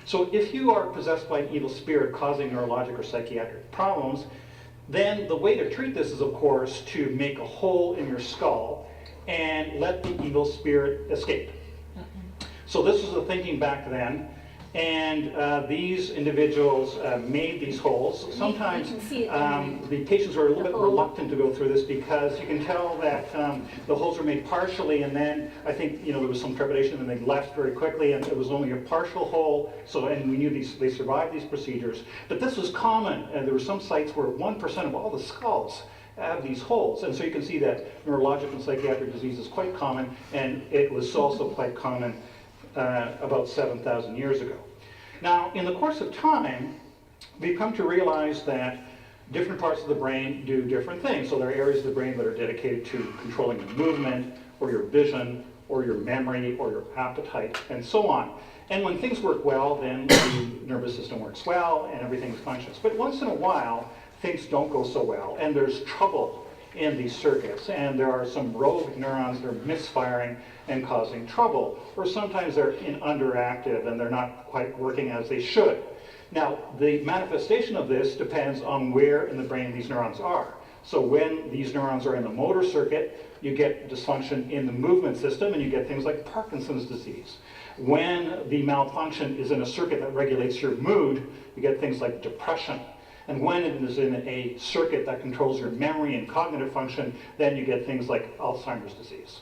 So if you are possessed by an evil spirit causing neurologic or psychiatric problems, then the way to treat this is, of course, to make a hole in your skull and let the evil spirit escape. So this was the thinking back then, and these individuals made these holes. Sometimes the patients were a little bit reluctant to go through this because you can tell that the holes were made partially, and then I think there was some trepidation, and they left very quickly, and it was only a partial hole. So, and we knew they survived these procedures. But this was common, and there were some sites where 1% of all the skulls have these holes, and so you can see that neurologic and psychiatric disease is quite common, and it was also quite common about 7,000 years ago. Now, in the course of time, we've come to realize that different parts of the brain do different things. So there are areas of the brain that are dedicated to controlling your movement, or your vision, or your memory, or your appetite, and so on. And when things work well, then the nervous system works well and everything functions. But once in a while, things don't go so well, and there's trouble in these circuits, and there are some rogue neurons that are misfiring and causing trouble, or sometimes they're underactive and they're not quite working as they should. Now, the manifestation of this depends on where in the brain these neurons are. So when these neurons are in the motor circuit, you get dysfunction in the movement system, and you get things like Parkinson's disease. When the malfunction is in a circuit that regulates your mood, you get things like depression. And when it is in a circuit that controls your memory and cognitive function, then you get things like Alzheimer's disease.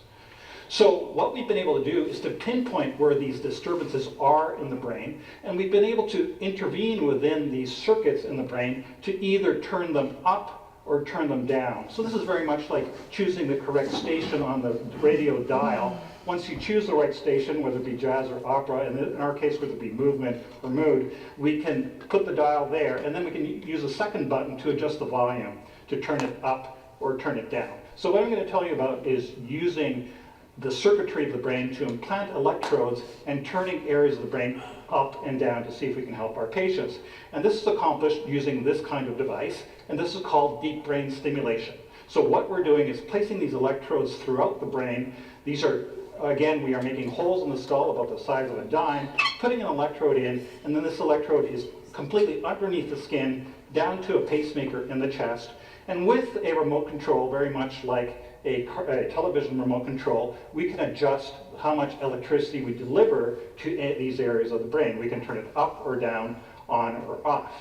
So what we've been able to do is to pinpoint where these disturbances are in the brain, and we've been able to intervene within these circuits in the brain to either turn them up or turn them down. So this is very much like choosing the correct station on the radio dial. Once you choose the right station, whether it be jazz or opera, and in our case, whether it be movement or mood, we can put the dial there, and then we can use a second button to adjust the volume, to turn it up or turn it down. So what I'm going to tell you about is using the circuitry of the brain to implant electrodes and turning areas of the brain up and down to see if we can help our patients. And this is accomplished using this kind of device, and this is called deep brain stimulation. So what we're doing is placing these electrodes throughout the brain. These are, again, we are making holes in the skull about the size of a dime, putting an electrode in, and then this electrode is completely underneath the skin, down to a pacemaker in the chest, and with a remote control, very much like a television remote control, we can adjust how much electricity we deliver to these areas of the brain. We can turn it up or down, on or off.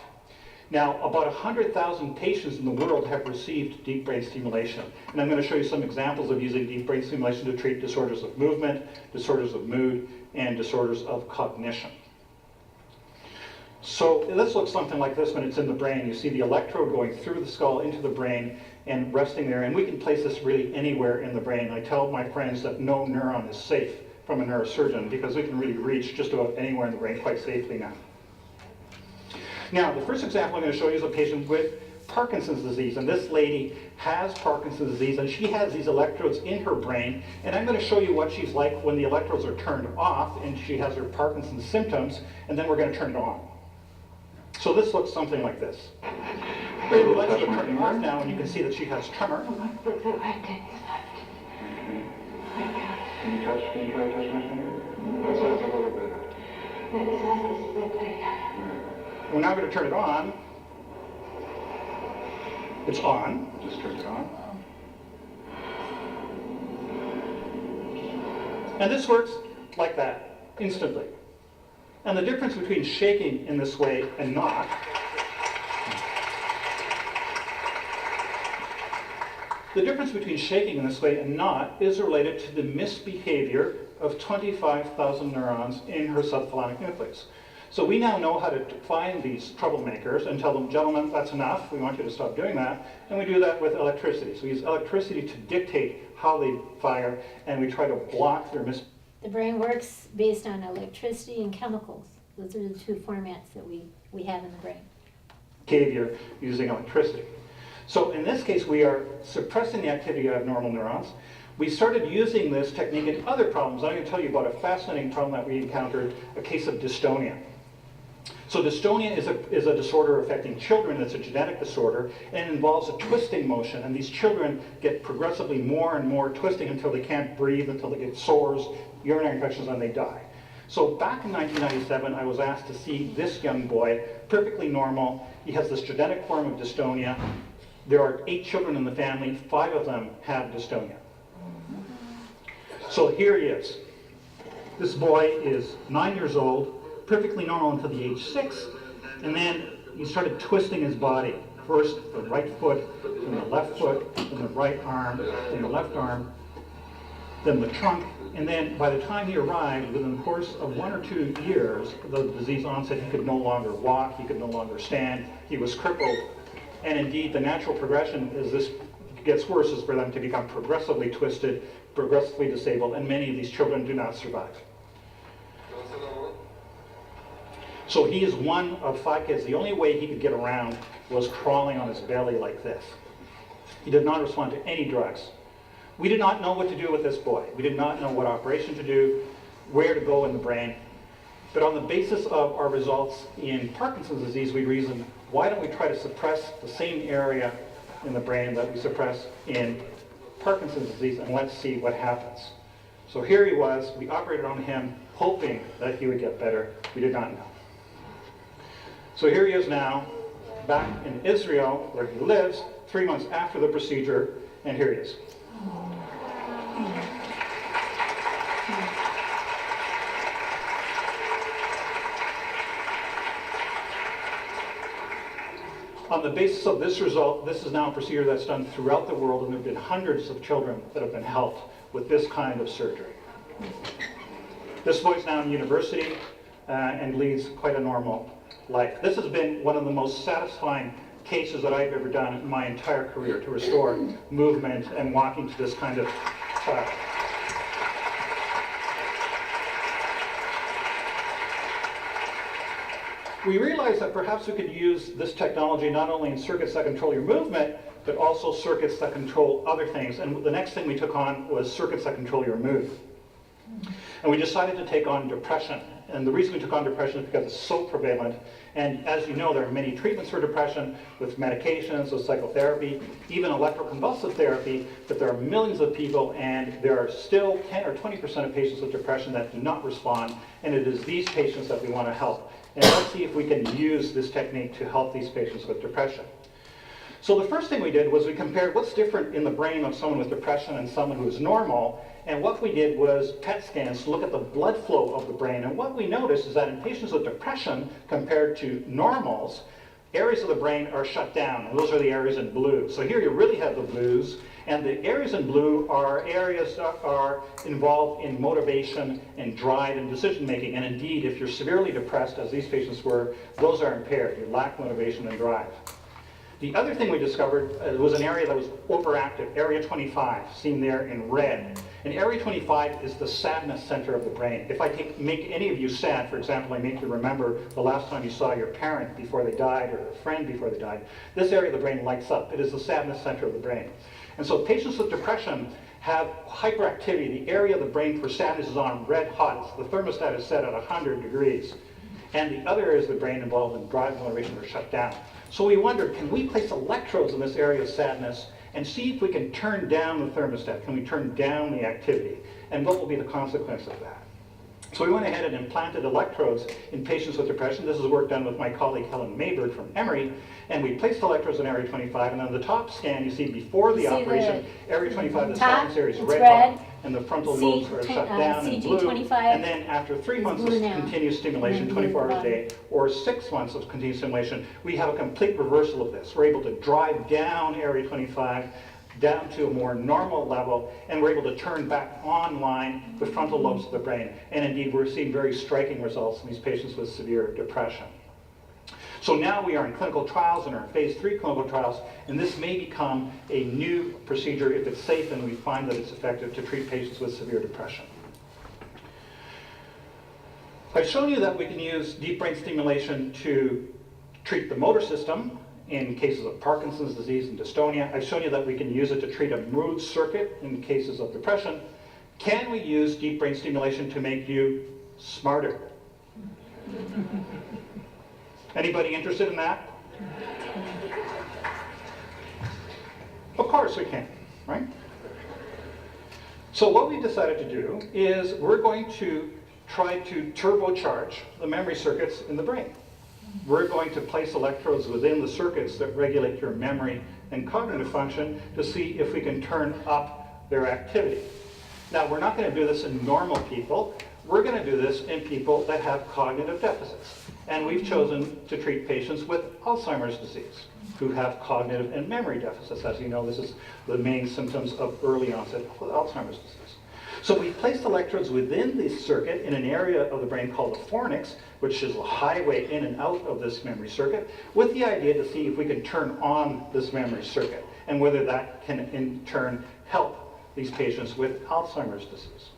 Now, about 100,000 patients in the world have received deep brain stimulation. And I'm going to show you some examples of using deep brain stimulation to treat disorders of movement, disorders of mood, and disorders of cognition. So this looks something like this when it's in the brain. You see the electrode going through the skull into the brain and resting there. And we can place this really anywhere in the brain. I tell my friends that no neuron is safe from a neurosurgeon because we can really reach just about anywhere in the brain quite safely now. Now, the first example I'm going to show you is a patient with Parkinson's disease. And this lady has Parkinson's disease, and she has these electrodes in her brain. And I'm going to show you what she's like when the electrodes are turned off and she has her Parkinson's symptoms, and then we're going to turn it on. So this looks something like this. The electrodes are turning off now, and you can see that she has tremor. Can you touch? Can you try to touch my finger? That's a little bit. We're now going to turn it on. It's on. Just turn it on. And this works like that, instantly. And the difference between shaking in this way and not is related to the misbehavior of 25,000 neurons in her subthalamic nucleus. So we now know how to find these troublemakers and tell them, gentlemen, that's enough. We want you to stop doing that. And we do that with electricity. So we use electricity to dictate how they fire, and we try to block their The brain works based on electricity and chemicals. Those are the two formats that we have in the brain. behavior using electricity. So in this case, we are suppressing the activity of abnormal neurons. We started using this technique in other problems. I'm going to tell you about a fascinating problem that we encountered, a case of dystonia. So dystonia is a disorder affecting children. It's a genetic disorder, and it involves a twisting motion. And these children get progressively more and more twisting until they can't breathe, until they get sores, urinary infections, and they die. So back in 1997, I was asked to see this young boy, perfectly normal. He has this genetic form of dystonia. There are 8 children in the family. 5 of them have dystonia. So here he is. This boy is 9 years old, perfectly normal until the age 6, and then he started twisting his body. First the right foot, then the left foot, then the right arm, then the left arm, then the trunk, and then by the time he arrived, within the course of 1 or 2 years, the disease onset, he could no longer walk, he could no longer stand, he was crippled, and indeed the natural progression as this gets worse is for them to become progressively twisted, progressively disabled, and many of these children do not survive. So he is one of 5 kids. The only way he could get around was crawling on his belly like this. He did not respond to any drugs. We did not know what to do with this boy. We did not know what operation to do, where to go in the brain. But on the basis of our results in Parkinson's disease, we reasoned, why don't we try to suppress the same area in the brain that we suppress in Parkinson's disease, and let's see what happens. So here he was. We operated on him, hoping that he would get better. We did not know. So here he is now, back in Israel, where he lives, 3 months after the procedure, and here he is. On the basis of this result, this is now a procedure that's done throughout the world, and there have been hundreds of children that have been helped with this kind of surgery. This boy's now in university and leads quite a normal life. This has been one of the most satisfying cases that I've ever done in my entire career, to restore movement and walking to this kind of child. We realized that perhaps we could use this technology not only in circuits that control your movement, but also circuits that control other things. And the next thing we took on was circuits that control your mood. And we decided to take on depression. And the reason we took on depression is because it's so prevalent. And as you know, there are many treatments for depression with medications, with psychotherapy, even electroconvulsive therapy, but there are millions of people, and there are still 10 or 20% of patients with depression that do not respond, and it is these patients that we want to help. And let's see if we can use this technique to help these patients with depression. So the first thing we did was we compared what's different in the brain of someone with depression and someone who is normal. And what we did was PET scans to look at the blood flow of the brain. And what we noticed is that in patients with depression compared to normals, areas of the brain are shut down. And those are the areas in blue. So here you really have the blues. And the areas in blue are areas that are involved in motivation and drive and decision making. And indeed, if you're severely depressed, as these patients were, those are impaired. You lack motivation and drive. The other thing we discovered was an area that was overactive, area 25, seen there in red. And area 25 is the sadness center of the brain. If I make any of you sad, for example, I make you remember the last time you saw your parent before they died or a friend before they died, this area of the brain lights up. It is the sadness center of the brain. And so patients with depression have hyperactivity. The area of the brain for sadness is on red hot. The thermostat is set at 100 degrees. And the other areas of the brain involved in drive and motivation are shut down. So we wondered, can we place electrodes in this area of sadness and see if we can turn down the thermostat? Can we turn down the activity? And what will be the consequence of that? So we went ahead and implanted electrodes in patients with depression. This is work done with my colleague Helen Mayberg from Emory. And we placed electrodes in area 25. And on the top scan, you see before the operation, area 25, the sadness area is red hot, and the frontal lobes are shut down in blue. And then after 3 months of continuous stimulation, 24 hours a day, or 6 months of continuous stimulation, we have a complete reversal of this. We're able to drive down area 25 down to a more normal level, and we're able to turn back online the frontal lobes of the brain. And indeed, we're seeing very striking results in these patients with severe depression. So now we are in clinical trials, in our phase 3 clinical trials, and this may become a new procedure if it's safe and we find that it's effective to treat patients with severe depression. I've shown you that we can use deep brain stimulation to treat the motor system in cases of Parkinson's disease and dystonia. I've shown you that we can use it to treat a mood circuit in cases of depression. Can we use deep brain stimulation to make you smarter? Anybody interested in that? Of course we can, right? So what we decided to do is we're going to try to turbocharge the memory circuits in the brain. We're going to place electrodes within the circuits that regulate your memory and cognitive function to see if we can turn up their activity. Now, we're not going to do this in normal people. We're going to do this in people that have cognitive deficits. And we've chosen to treat patients with Alzheimer's disease who have cognitive and memory deficits. As you know, this is the main symptoms of early onset Alzheimer's disease. So we placed electrodes within this circuit in an area of the brain called the fornix, which is a highway in and out of this memory circuit, with the idea to see if we can turn on this memory circuit and whether that can in turn help these patients with Alzheimer's disease.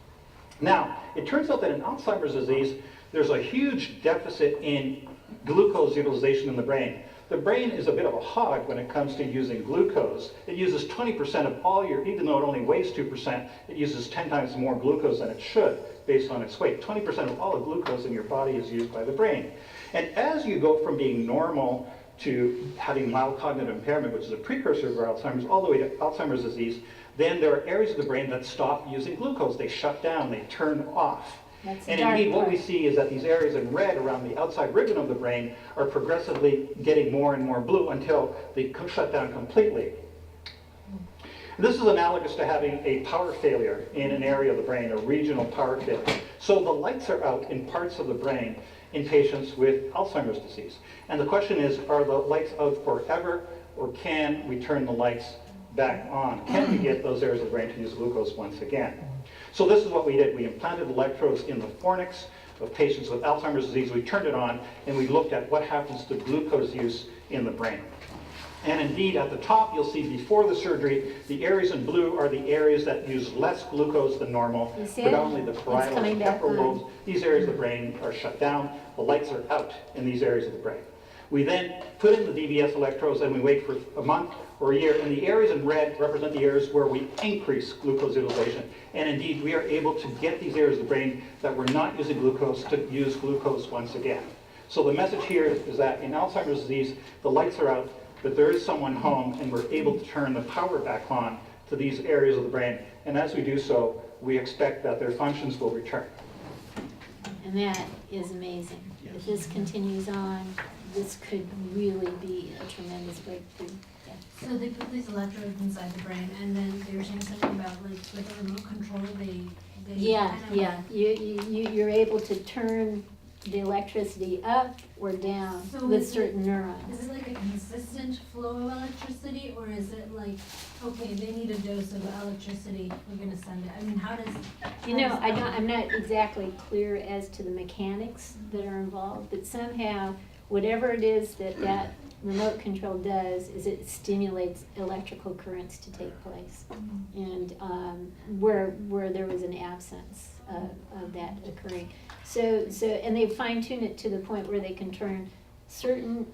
Now, it turns out that in Alzheimer's disease, there's a huge deficit in glucose utilization in the brain. the brain is a bit of a hog when it comes to using glucose. It uses 20% of all your, even though it only weighs 2%, it uses 10 times more glucose than it should based on its weight. 20% of all the glucose in your body is used by the brain. And as you go from being normal to having mild cognitive impairment, which is a precursor of Alzheimer's, all the way to Alzheimer's disease, then there are areas of the brain that stop using glucose. They shut down, they turn off. That's And the dark indeed, what we part. see is that these areas in red around the outside ribbon of the brain are progressively getting more and more blue until they shut down completely. This is analogous to having a power failure in an area of the brain, a regional power failure. So the lights are out in parts of the brain in patients with Alzheimer's disease. And the question is, are the lights out forever, or can we turn the lights back on? Can we get those areas of the brain to use glucose once again? So this is what we did. We implanted electrodes in the fornix of patients with Alzheimer's disease. We turned it on, and we looked at what happens to glucose use in the brain. And indeed, at the top, you'll see before the surgery, the areas in blue are the areas that use less glucose than normal, You see it? predominantly the It's parietal coming and back temporal on. lobes. These areas of the brain are shut down. The lights are out in these areas of the brain. We then put in the DBS electrodes, and we wait for a month or a year. And the areas in red represent the areas where we increase glucose utilization. And indeed, we are able to get these areas of the brain that were not using glucose to use glucose once again. So the message here is that in Alzheimer's disease, the lights are out, but there is someone home, and we're able to turn the power back on to these areas of the brain. And as we do so, we expect that their functions will return. And that is amazing. If this continues on, this could really be a tremendous breakthrough. Yeah. So they put these electrodes inside the brain, and then they were saying something about like with the remote control, they Yeah, kind of yeah. You're able to turn the electricity up or down So with is it- certain neurons. Is it like a consistent flow of electricity, or is it like, okay, they need a dose of electricity, we're gonna send it? I mean, how does? You know, I'm not exactly clear as to the mechanics that are involved, but somehow, whatever it is that remote control does, is it stimulates electrical currents to take place. And where there was an absence of that occurring. So, and they fine tune it to the point where they can turn certain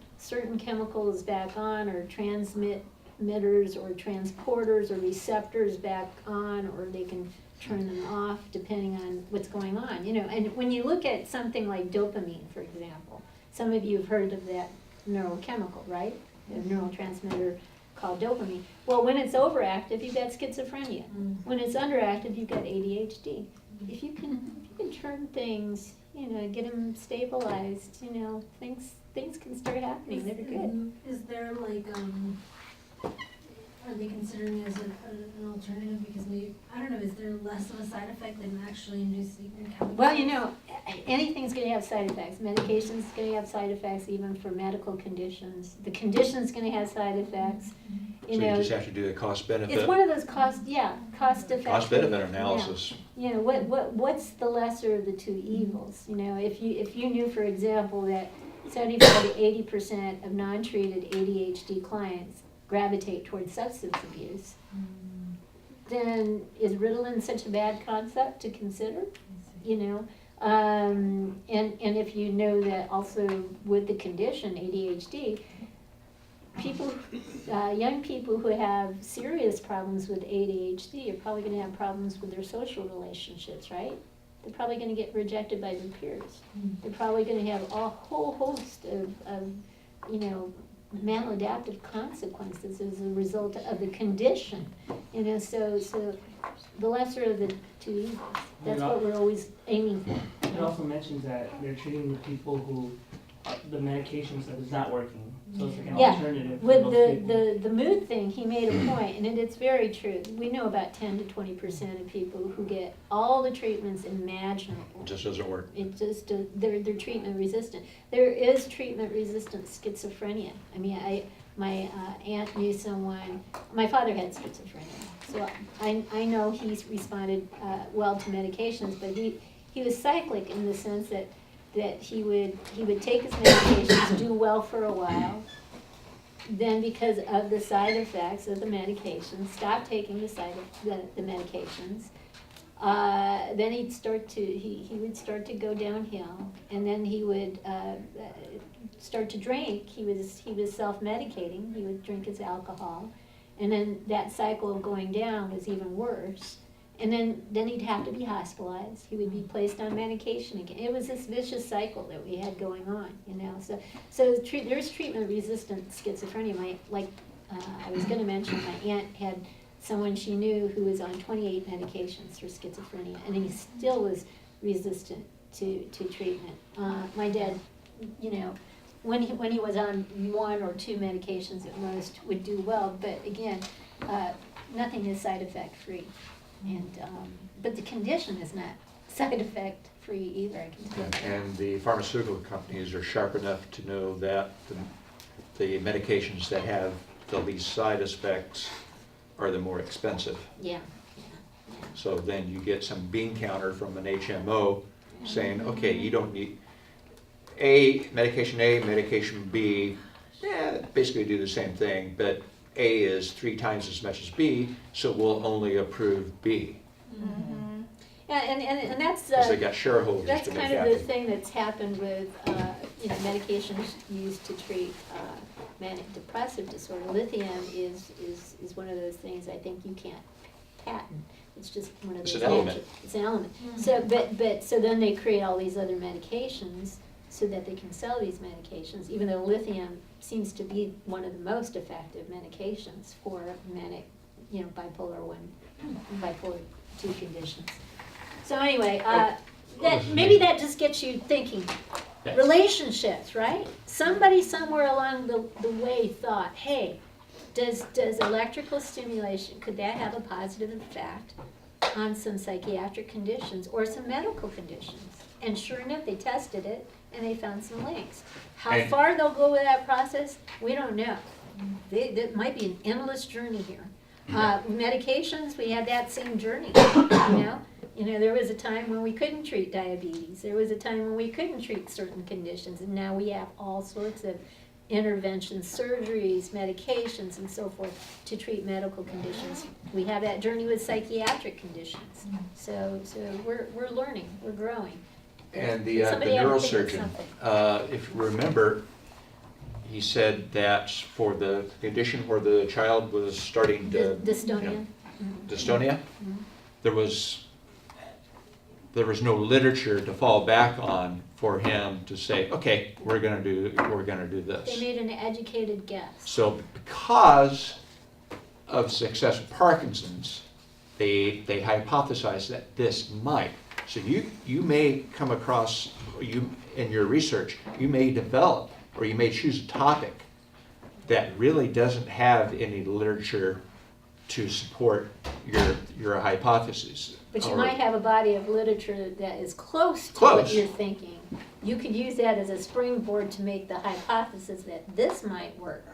chemicals back on, or transmitters or transporters or receptors back on, or they can turn them off depending on what's going on. You know, and when you look at something like dopamine, for example, some of you have heard of that neurochemical, right? A neurotransmitter called dopamine. Well, when it's overactive, you've got schizophrenia. When it's underactive, you've got ADHD. If you can turn things, you know, get them stabilized, you know, things can start happening. They're good. Is there like, are they considering it as an alternative, because maybe, I don't know, is there less of a side effect than actually inducing chemicals? Well, you know, anything's going to have side effects. Medication's going to have side effects, even for medical conditions. The condition's going to have side effects. So you just have to do a cost benefit. It's one of those cost effective. Cost benefit analysis. Yeah. You know, what's the lesser of the two evils? You know, if you knew, for example, that 75 to 80% of non-treated ADHD clients gravitate towards substance abuse, then is Ritalin such a bad concept to consider? You know, and if you know that also with the condition ADHD, young people who have serious problems with ADHD are probably going to have problems with their social relationships, right? They're probably going to get rejected by their peers. They're probably going to have a whole host of you know, maladaptive consequences as a result of the condition. You know, so the lesser of the two evils. That's what we're always aiming for. It also mentions that they're treating the people who the medications that is not working. So it's like an alternative. With for those people. the mood thing, he made a point, and it's very true. We know about 10 to 20% of people who get all the treatments imaginable. It just doesn't work. It just they're treatment resistant. There is treatment resistant schizophrenia. I mean, my aunt knew someone. My father had schizophrenia, so I know he's responded well to medications, but he was cyclic in the sense that he would take his medications, do well for a while, then because of the side effects of the medications, stop taking the medications. Then he would start to go downhill, and then he would start to drink, he was self-medicating, he would drink his alcohol, and then that cycle of going down was even worse. And then he'd have to be hospitalized, he would be placed on medication again. It was this vicious cycle that we had going on, you know, so there's treatment-resistant schizophrenia. I was gonna mention, my aunt had someone she knew who was on 28 medications for schizophrenia, and he still was resistant to treatment. My dad, you know, when he was on 1 or 2 medications at most, would do well, but again, nothing is side effect free. And, but the condition is not side effect free either, I can tell you. And the pharmaceutical companies are sharp enough to know that the medications that have the least side effects are the more expensive. Yeah. So then you get some bean counter from an HMO saying, okay, you don't need medication B, basically do the same thing, but A is 3 times as much as B, so we'll only approve B. Mm-hmm. Yeah, and that's Because they got shareholders that's to make kind of happy. the thing that's happened with medications used to treat manic depressive disorder. Lithium is one of those things I think you can't patent. It's just one of those. It's an element. It's an element. So but so then they create all these other medications so that they can sell these medications, even though lithium seems to be one of the most effective medications for manic, bipolar 1, bipolar 2 conditions. So anyway, maybe that just gets you thinking. Yes. Relationships, right? Somebody somewhere along the way thought, hey, does electrical stimulation, could that have a positive effect on some psychiatric conditions or some medical conditions? And sure enough, they tested it and they found some links. How far they'll go with that process, we don't know. That might be an endless journey here. Medications, we had that same journey, there was a time when we couldn't treat diabetes. There was a time when we couldn't treat certain conditions. And now we have all sorts of interventions, surgeries, medications, and so forth to treat medical conditions. We have that journey with psychiatric conditions. So we're learning, we're growing. And the Somebody had to think of neurosurgeon, something. if you remember, he said that for the condition where the child was starting to... Dystonia. Dystonia? Mhm. There was no literature to fall back on for him to say, okay, we're gonna do this. They made an educated guess. So because of success with Parkinson's, they hypothesized that this might. So you may come across, in your research, you may develop or you may choose a topic that really doesn't have any literature to support your hypothesis. But you Or- might have a body of literature that is close to Close. what you're thinking. You could use that as a springboard to make the hypothesis that this might work.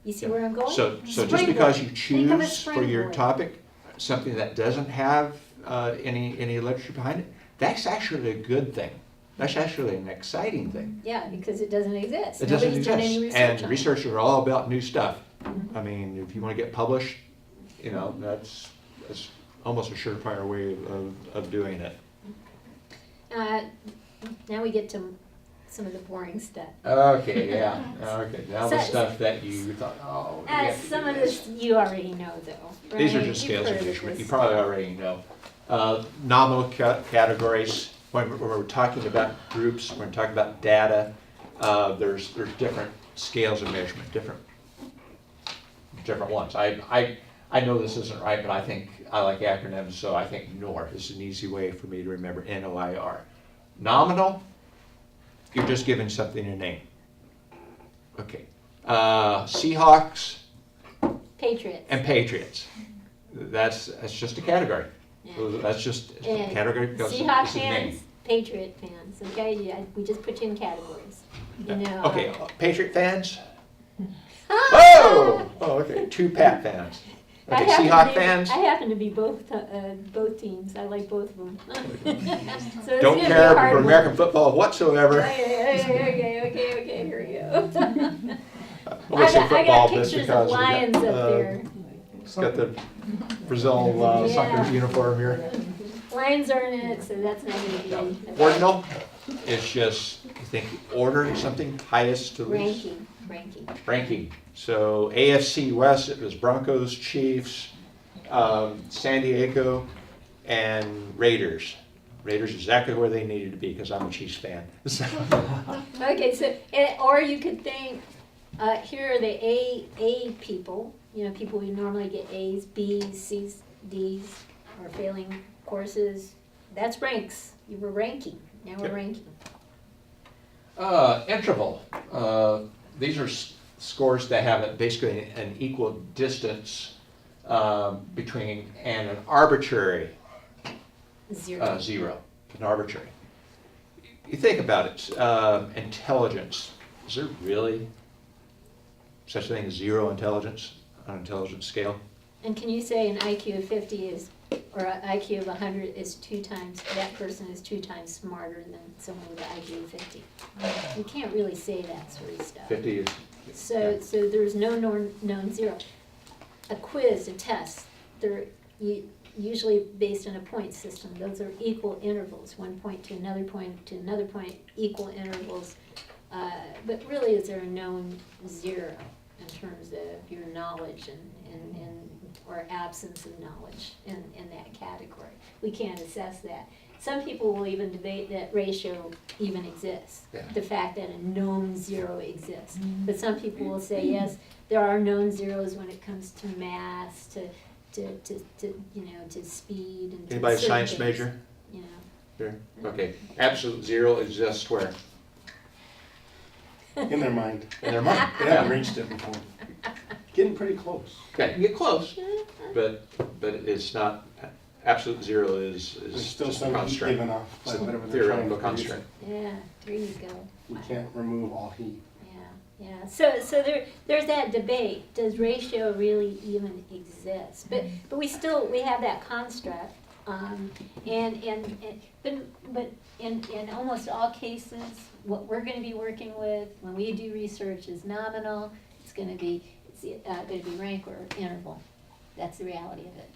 You see where I'm going? So just Springboard. because you Think of a choose for your springboard. topic something that doesn't have any literature behind it, that's actually a good thing. That's actually an exciting thing. Yeah, because it doesn't exist. It doesn't Nobody's done any exist. research And on it. researchers are all about new stuff. Mhm. I mean, if you want to get published, that's almost a surefire way of doing it. Now we get to some of the boring stuff. Okay, yeah. Okay, now the So- stuff that you thought, oh, we have to Some do of this. this you already know, though. These are right? just You've scales of heard measurement. You this probably stuff. already know. Nominal categories, when we're talking about groups, when we're talking about data, there's different scales of measurement, different ones. I know this isn't right, but I think I like acronyms, so I think NOIR is an easy way for me to remember, NOIR. Nominal, you're just giving something a name. Okay. Seahawks Patriots. and Patriots. That's just a category. Yeah. That's just a And category because Seahawks it's a name. fans, Patriot fans, okay? Yeah, we just put you in categories. Okay, Patriot fans? Oh, okay, 2 Pat fans. Okay, Seahawk fans? I happen to be both teams. I like both of them. So it's Don't gonna be a care hard for one. American football whatsoever. Okay, here we go. I always say I got football just pictures because of we lions got, up there. it's got the Brazil soccer Yeah. uniform here. Lions are in it, so that's not going to be. Ordinal is just you think order something highest to least? Ranking. So AFC West, it was Broncos, Chiefs, San Diego, and Raiders. Raiders exactly where they needed to be because I'm a Chiefs fan. So, Okay, so, or you could think, here are the A people, you know, people who normally get A's, B's, C's, D's, or failing courses. That's ranks. You were ranking. Now we're ranking. interval. These are scores that have basically an equal distance between and an arbitrary zero, an arbitrary. You think about it, intelligence. Is there really such a thing as zero intelligence on an intelligence scale? And can you say an IQ of 50 is, or an IQ of 100 is that person is 2 times smarter than someone with an IQ of 50? You can't really say that sort of stuff. 50 is. So there's no known zero. A quiz, a test, they're usually based on a point system. Those are equal intervals, one point to another point to another point, equal intervals. But really, is there a known zero in terms of your knowledge and or absence of knowledge in that category? We can't assess that. Some people will even debate that ratio even exists, the fact that a known zero exists. But some people will say, yes, there are known zeros when it comes to mass, to speed and to Anybody a science things, major? You know. Here? Okay. Absolute zero exists where? In their mind. In their mind. They haven't reached it before. Getting pretty close. Okay, you get close, but it's not, absolute zero is There's still just a some heat constraint. given off by It's a whatever they're trying theoretical to constraint. Yeah, there you go. We can't remove all heat. Yeah. So there's that debate. Does ratio really even exist? But we have that construct. But in almost all cases, what we're going to be working with when we do research is nominal. It's going to be rank or interval. That's the reality of it.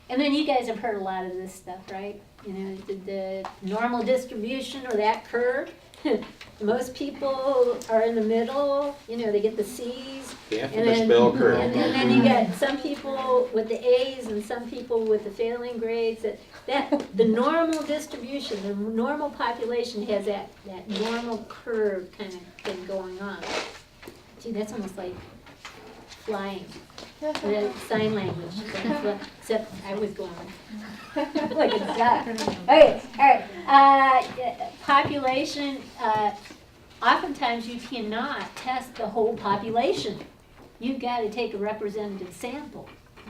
And then you guys have heard a lot of this stuff, right? You know, the normal distribution or that curve. Most people are in the middle. You know, they get the C's. The infamous bell curve. And then you get some people with the A's and some people with the failing grades. That the normal distribution, the normal population has that normal curve kind of thing going on. Gee, that's almost like flying. Sign language, except I was going like a duck. Okay, all right. Population. Oftentimes you cannot test the whole population. You've got to take a representative sample.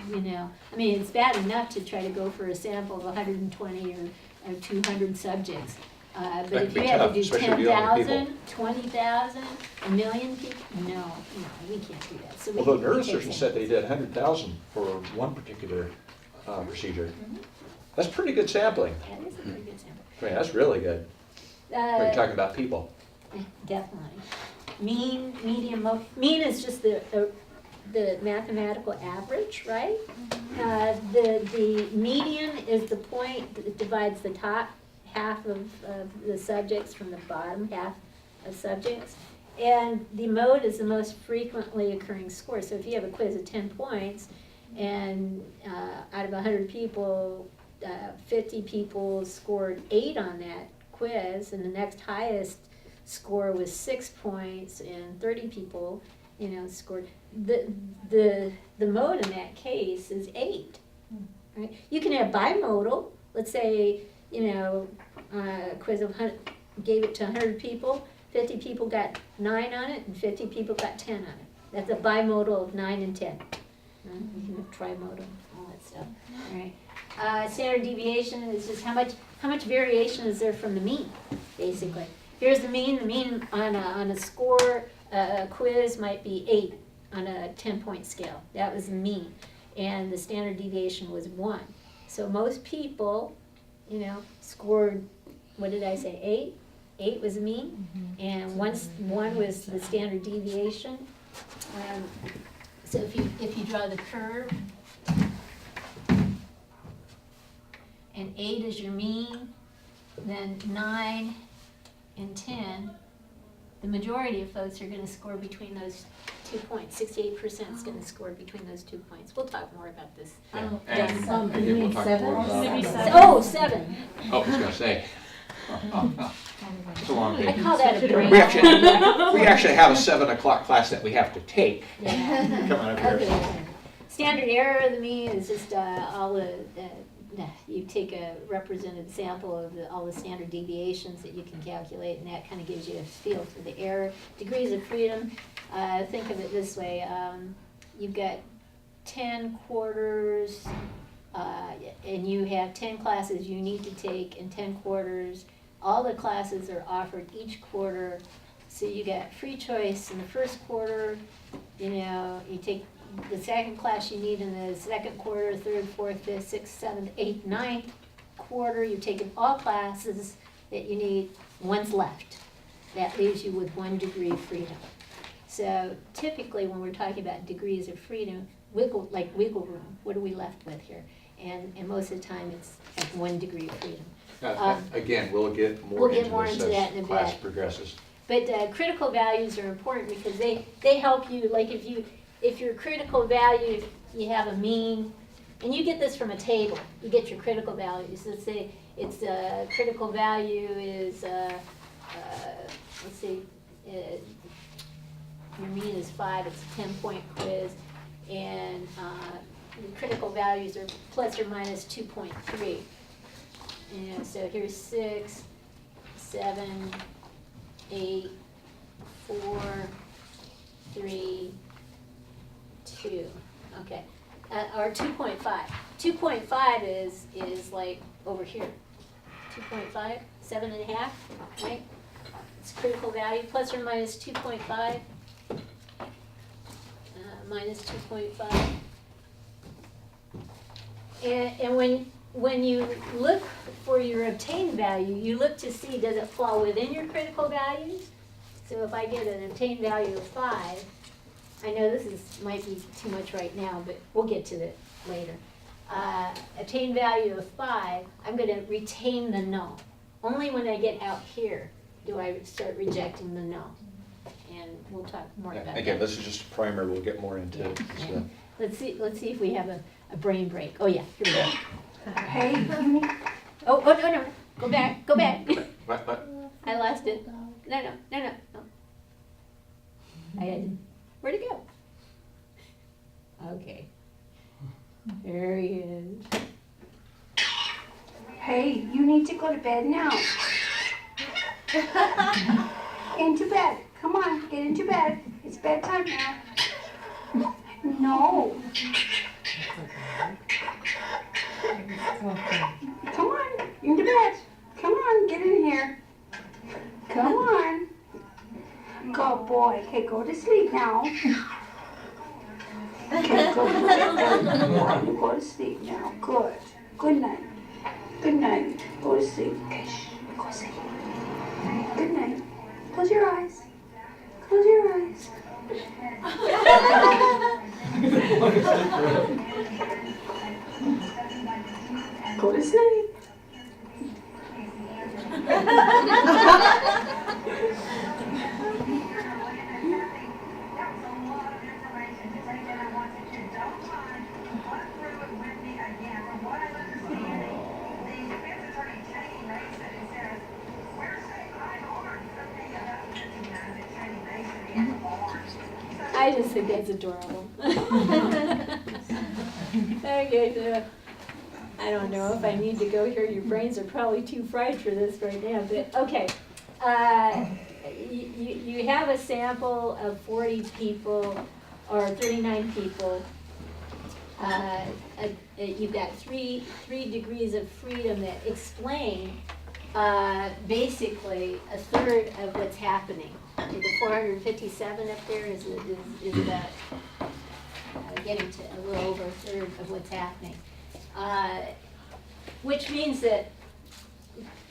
You know, I mean, it's bad enough to try to go for a sample of 120 or 200 subjects. But if you had to do 10,000, 20,000, a million people, no, we can't do that. So we Although can take neurosurgeons said they did 100,000 for one particular procedure. That's pretty good sampling. That is a pretty good sample. I mean, that's really good. We're talking about people. Definitely. Mean, median, mean is just the mathematical average, right? The median is the point that divides the top half of the subjects from the bottom half of subjects. And the mode is the most frequently occurring score. So if you have a quiz of 10 points and out of 100 people, 50 people scored 8 on that quiz, and the next highest score was 6 points and 30 people, scored. The mode in that case is 8. Right? You can have bimodal. Let's say, a quiz of gave it to 100 people, 50 people got 9 on it, and 50 people got 10 on it. That's a bimodal of 9 and 10. You can have trimodal, all that stuff. All right. Standard deviation is just how much variation is there from the mean, basically. Here's the mean. The mean on a score quiz might be 8 on a 10-point scale. That was the mean, and the standard deviation was 1. So most people, scored, what did I say, 8? 8 was the mean, and 1 was the standard deviation. So if you draw the curve, and 8 is your mean, then 9 and 10 the majority of folks are gonna score between those 2 points. 68% is gonna score between those 2 points. We'll talk more about this. Oh, And yes. again, we'll talk more about Maybe it. seven. Oh, 7. Oh, I was gonna say. It's a long I day. call that a brain. We actually have a 7 o'clock class that we have to take coming up here. Okay. Standard error of the mean is just all you take a representative sample of all the standard deviations that you can calculate, and that kind of gives you a feel for the error. Degrees of freedom, think of it this way. You've got 10 quarters, and you have 10 classes you need to take in 10 quarters. All the classes are offered each quarter, so you get free choice in the first quarter. You know, you take the second class you need in the second quarter, third, fourth, fifth, sixth, seventh, eighth, ninth quarter. You've taken all classes that you need, one's left. That leaves you with 1 degree of freedom. So typically when we're talking about degrees of freedom, wiggle room, what are we left with here? And most of the time it's like 1 degree of freedom. Again, we'll get We'll more get into more this into that in as a class bit. progresses. But critical values are important because they help you, like if your critical value, if you have a mean, and you get this from a table, you get your critical values. Let's say it's critical value is, let's see, your mean is 5, it's a 10-point quiz, and the critical values are plus or minus 2.3. And so here's 6, 7, 8, 4, 3, 2. Okay, or 2.5. 2.5 is like over here. 2.5, 7.5, right? It's critical value, plus or minus 2.5, minus 2.5. And when you look for your obtained value, you look to see, does it fall within your critical values? So if I get an obtained value of 5, I know this might be too much right now, but we'll get to it later. Obtained value of 5, I'm going to retain the null. Only when I get out here do I start rejecting the null. And we'll talk more about that. Again, this is just a primer, we'll get more into it. Yeah. Let's see if we have a brain break. Oh yeah, here we go. Hey, Oh, no, go back. What? I lost it. No. Where'd it go? Okay. There he is. hey, you need to go to bed now. Into bed. Come on, get into bed. It's bedtime now. No. Come on, into bed. Come on, get in here. Come on. Good boy. Okay, go to sleep now. Okay, go to sleep now. Good. Good night. Good night. Go to sleep. Okay, shh. Go to sleep. Good night. Close your eyes. Close your eyes. Go to sleep. I just think that's adorable. Okay, so I don't know if I need to go here. Your brains are probably too fried for this right now, but okay. You have a sample of 40 people or 39 people. You've got three degrees of freedom that explain basically a third of what's happening. The 457 up there is about getting to a little over a third of what's happening. Which means that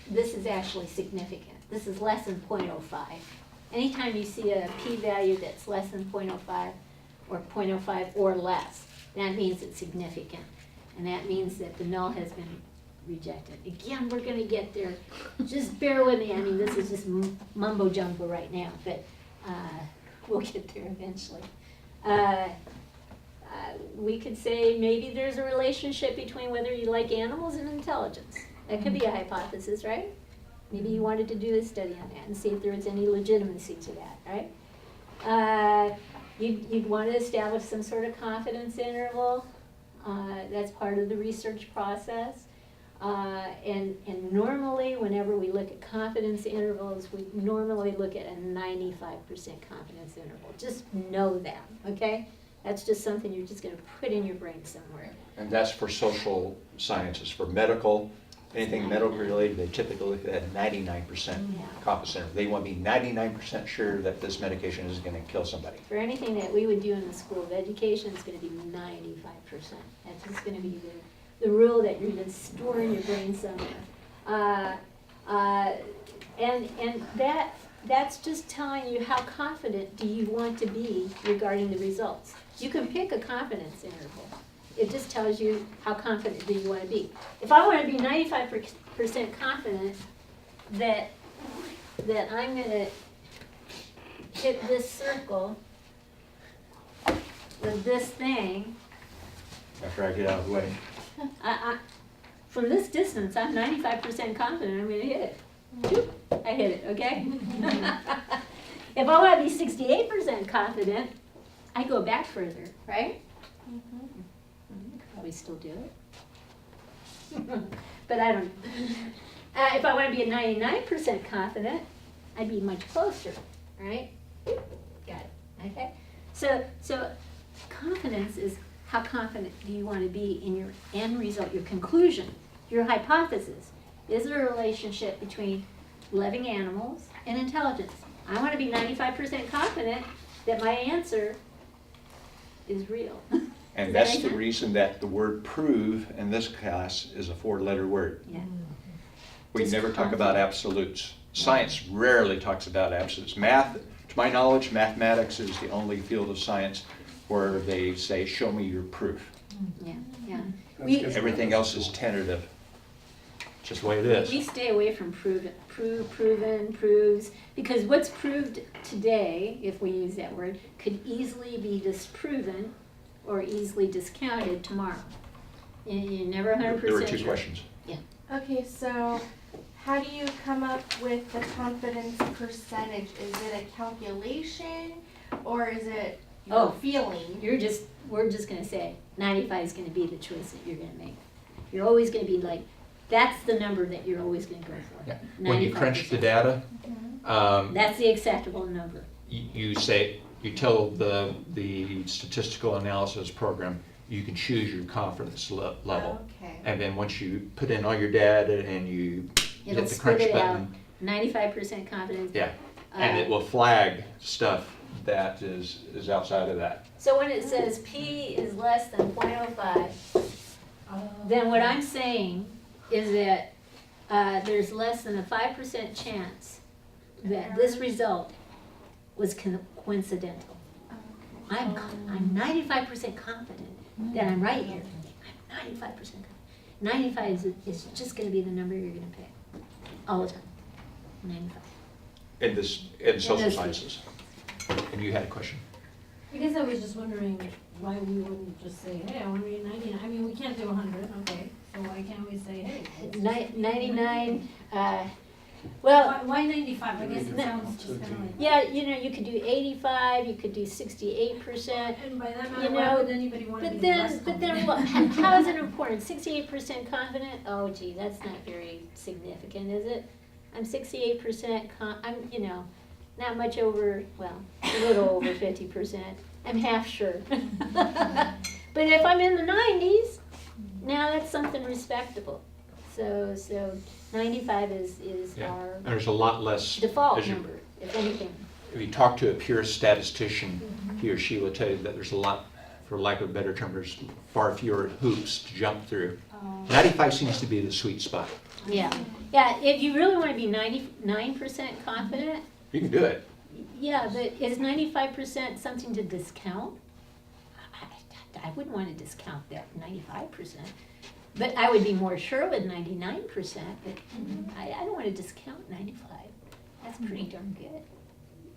this is actually significant. This is less than 0.05. Anytime you see a p-value that's less than 0.05 or 0.05 or less, that means it's significant. And that means that the null has been reject it. Again, we're gonna get there. Just bear with me. I mean, this is just mumbo jumbo right now, but we'll get there eventually. We could say maybe there's a relationship between whether you like animals and intelligence. That could be a hypothesis, right? Maybe you wanted to do a study on that and see if there was any legitimacy to that, right? You'd want to establish some sort of confidence interval. That's part of the research process. And normally, whenever we look at confidence intervals, we normally look at a 95% confidence interval. Just know that, okay? That's just something you're just going to put in your brain somewhere. And that's for social sciences. For medical, anything medical related, they typically look at 99% confidence interval. They want to be 99% sure that this medication isn't going to kill somebody. For anything that we would do in the School of Education, it's going to be 95%. That's just going to be the rule that you're going to store in your brain somewhere. And that's just telling you how confident do you want to be regarding the results. You can pick a confidence interval. It just tells you how confident do you want to be. If I want to be 95% confident that I'm going to hit this circle with this thing, After I get out of the way. from this distance, I'm 95% confident I'm going to hit it. Choop, I hit it, okay? If I want to be 68% confident, I go back further, right? Probably still do it. But I don't. If I want to be at 99% confident, I'd be much closer, right? Got it, okay? So confidence is how confident do you want to be in your end result, your conclusion, your hypothesis. Is there a relationship between loving animals and intelligence? I want to be 95% confident that my answer is real. And that's the reason that the word prove in this class is a 4-letter word. Yeah. We Just never talk about absolutes. Science rarely talks about absolutes. Math, to my knowledge, mathematics is the only field of science where they say, show me your proof. Yeah, yeah. Everything else is tentative. Just the way it is. We stay away from proven, proves, because what's proved today, if we use that word, could easily be disproven or easily discounted tomorrow. You're never 100% There were two sure. questions. Yeah. Okay, so how do you come up with the confidence percentage? Is it a calculation or is it your feeling? We're just gonna say 95 is gonna be the choice that you're gonna make. You're always gonna be like, that's the number that you're always gonna go for. Yeah. When you crunch the 95%. data, That's the acceptable number. you tell the statistical analysis program, you can choose your confidence level. Okay. And then once you put in all your data and you It'll hit the spit crunch it out, button, 95% confidence. yeah, and it will flag stuff that is outside of that. So when it says P is less than 0.05, then what I'm saying is that there's less than a 5% chance that this result was coincidental. I'm 95% confident that I'm right here. I'm 95% confident. 95 is just going to be the number you're going to pick all the time. 95. In social this sciences. And you had a question? I guess I was just wondering why we wouldn't just say, hey, I want to be 99. I mean, we can't do 100, okay. So why can't we say, hey? it's 99, well. Why 95? I guess it sounds just kind of like. Yeah, you could do 85, you could do 68%. And by that You matter, know, why would anybody want to But be less then, confident? what, how is it important? 68% confident? Oh, gee, that's not very significant, is it? I'm 68% I'm, not much over, well, a little over 50%. I'm half sure. But if I'm in the 90s, now that's something respectable. So 95 is Yeah. our And there's a lot less. default as you- number, if anything. If you talk to a pure statistician, he or she will tell you that there's a lot, for lack of a better term, there's far fewer hoops to jump through. 95 seems to be the sweet spot. Yeah, yeah, if you really want to be 99% confident, You can do it. yeah, but is 95% something to discount? I wouldn't want to discount that 95%. But I would be more sure with 99%, but I don't want to discount 95. That's pretty darn good.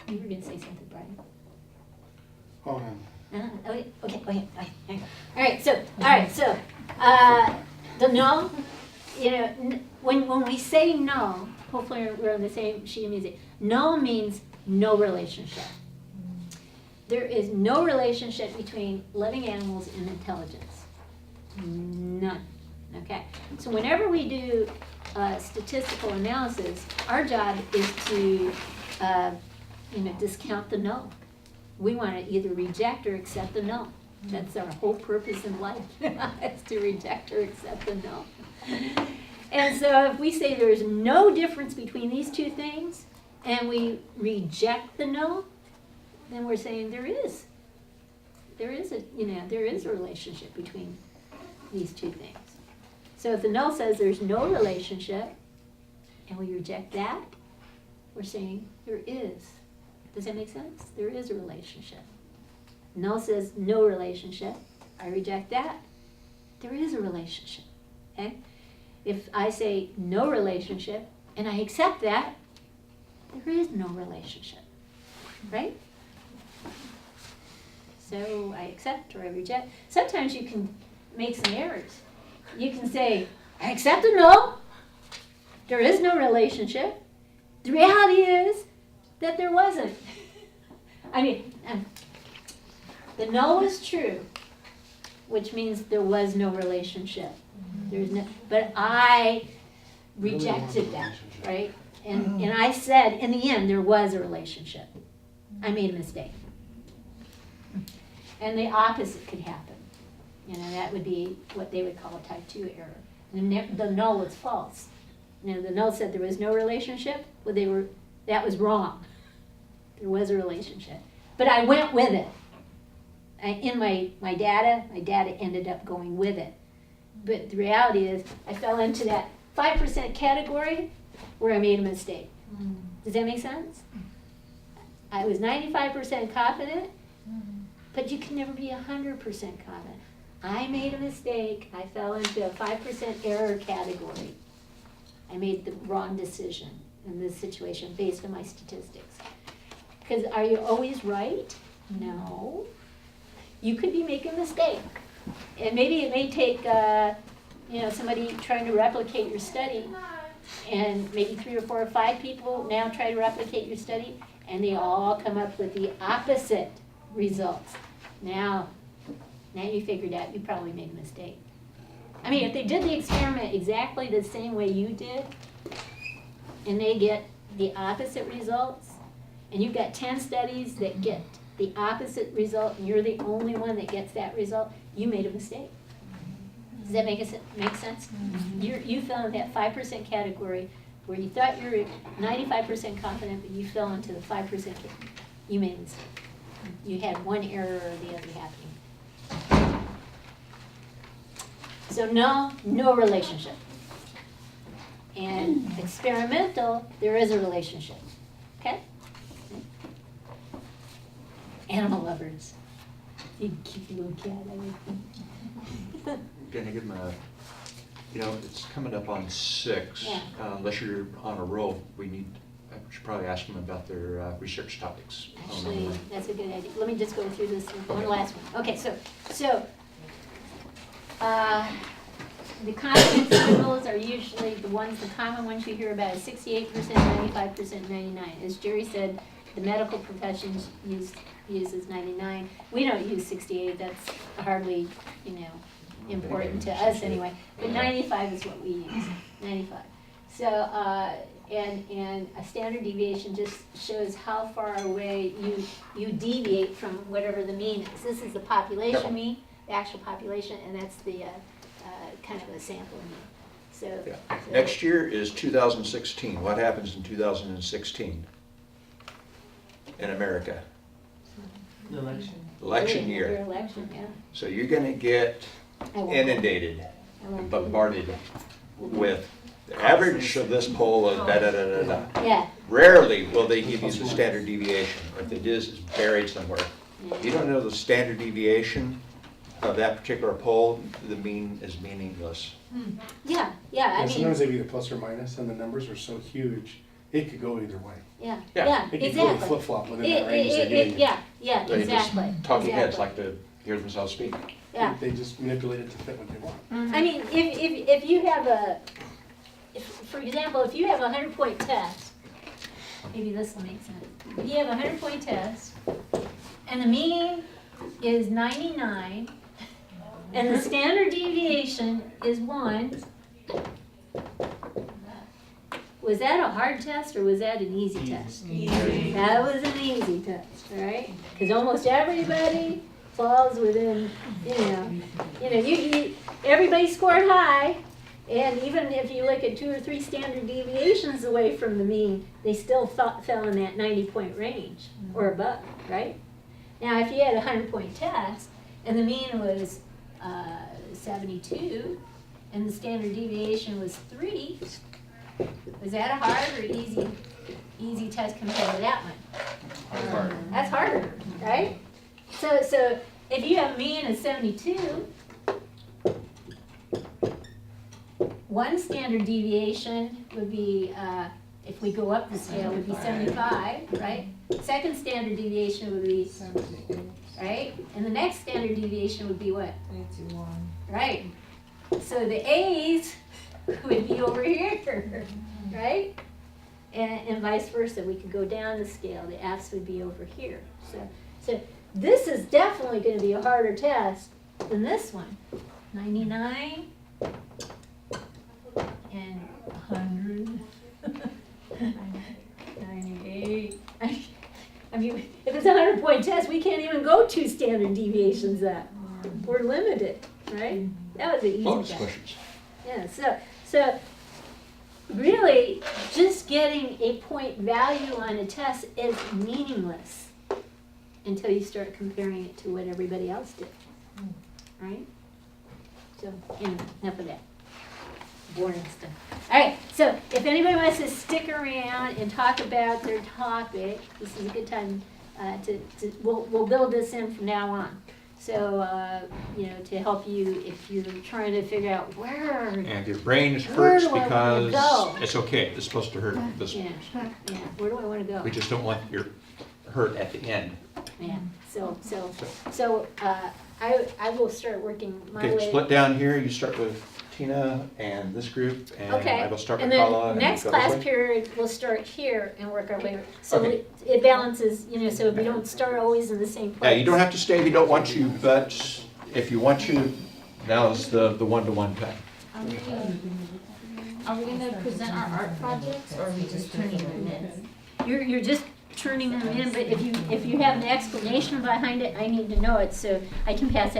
You were going to say something, Brian? Oh, yeah. Okay. All right, so, the no, you know, when we say no, hopefully we're on the same sheet of music. No means no relationship. There is no relationship between living animals and intelligence. None. Okay? So whenever we do statistical analysis, our job is to, discount the no. We want to either reject or accept the no. That's our whole purpose in life, is to reject or accept the no. And so if we say there's no difference between these two things, and we reject the no, then we're saying there is. There is a relationship between these two things. So if the no says there's no relationship, and we reject that, we're saying there is. Does that make sense? There is a relationship. No says no relationship. I reject that. There is a relationship. Okay? If I say no relationship and I accept that, there is no relationship. Right? So I accept or I reject. Sometimes you can make some errors. You can say, I accept a no. There is no relationship. The reality is that there wasn't. The no is true, which means there was no relationship. There's no, but I rejected that, right? And I said, in the end, there was a relationship. I made a mistake. And the opposite could happen. That would be what they would call a type 2 error. The no was false. The no said there was no relationship. Well, that was wrong. There was a relationship. But I went with it. In my data ended up going with it. But the reality is, I fell into that 5% category where I made a mistake. Does that make sense? I was 95% confident, but you can never be 100% confident. I made a mistake. I fell into a 5% error category. I made the wrong decision in this situation based on my statistics. Because are you always right? No. You could be making a mistake. And maybe it may take somebody trying to replicate your study, and maybe 3 or 4 or 5 people now try to replicate your study, and they all come up with the opposite results. Now you figured out you probably made a mistake. If they did the experiment exactly the same way you did, and they get the opposite results, and you've got 10 studies that get the opposite result, and you're the only one that gets that result, you made a mistake. Does that make sense? You fell in that 5% category where you thought you were 95% confident, but you fell into the 5%. You made a mistake. You had one error or the other happening. So no relationship. And experimental, there is a relationship. Okay? Animal lovers. You cute little cat, I would. Gonna give them it's coming up on 6. Yeah. Unless you're on a roll, I should probably ask them about their research topics. Actually, that's a good idea. Let me just go through this one last one. Okay, so the confidence intervals are usually the common ones you hear about is 68%, 95%, 99. As Jerry said, the medical profession uses 99. We don't use 68. That's hardly, important to us anyway. But 95 is what we use. 95. So, and a standard deviation just shows how far away you deviate from whatever the mean is. This is the population mean, the actual population, and that's the kind of a sample mean. So, Next year is 2016. What happens in 2016 in America? Election year. Election, yeah. So you're going to get inundated, bombarded with the average of this poll of da-da-da-da-da. Yeah. Rarely will they give you the standard deviation. If it is, it's buried somewhere. You don't know the standard deviation of that particular poll, the mean is meaningless. Yeah, yeah, I And sometimes mean, they be the plus or minus, and the numbers are so huge, it could go either way. yeah, Yeah. yeah, It could totally exactly. flip-flop within that range they're giving you. Yeah, They just exactly. talking heads exactly. like to hear themselves speak. Yeah. They just manipulate it to fit what they want. I mean, if you have for example, if you have a 100-point test, maybe this will make sense. If you have a 100-point test, and the mean is 99, and the standard deviation is 1, was that a hard test or was that an easy test? Easy. That was an easy test, right? Because almost everybody falls within, everybody scored high, and even if you look at 2 or 3 standard deviations away from the mean, they still fell in that 90-point range or above, right? Now, if you had a 100-point test and the mean was 72 and the standard deviation was 3, was that a hard or easy test compared to that one? That's harder, right? So if you have a mean of 72, one standard deviation would be, if we go up the scale, would be 75, right? Second standard deviation would be, right? And the next standard deviation would be what? 81. Right. So the A's would be over here, right? And vice versa. We could go down the scale. The F's would be over here. So this is definitely going to be a harder test than this one. 99 and 100. 98. I mean, if it's a 100-point test, we can't even go 2 standard deviations up. We're limited, right? That was an easy Bonus test. questions. Yeah, so really, just getting a point value on a test is meaningless until you start comparing it to what everybody else did, right? So, enough of that boring stuff. All right, so if anybody wants to stick around and talk about their topic, this is a good time we'll build this in from now on. So, to help you if you're trying to figure out where. And if your brain hurts Where do I wanna because go? it's okay, it's supposed to hurt this. Yeah, where do I want to go? We just don't want your hurt at the end. Yeah, so I will start working my Okay, way. split down here, you start with Tina and this group, and Okay, I will start and with Paula. then and next go this class way. period, we'll start here and work our way. So Okay. it balances, so we don't start always in the same place. Yeah, you don't have to stay if you don't want to, but if you want to, now's the one-to-one time. Are we gonna present our art projects, or are we just turning them in? You're just turning them in, but if you have an explanation behind it, I need to know it so I can pass that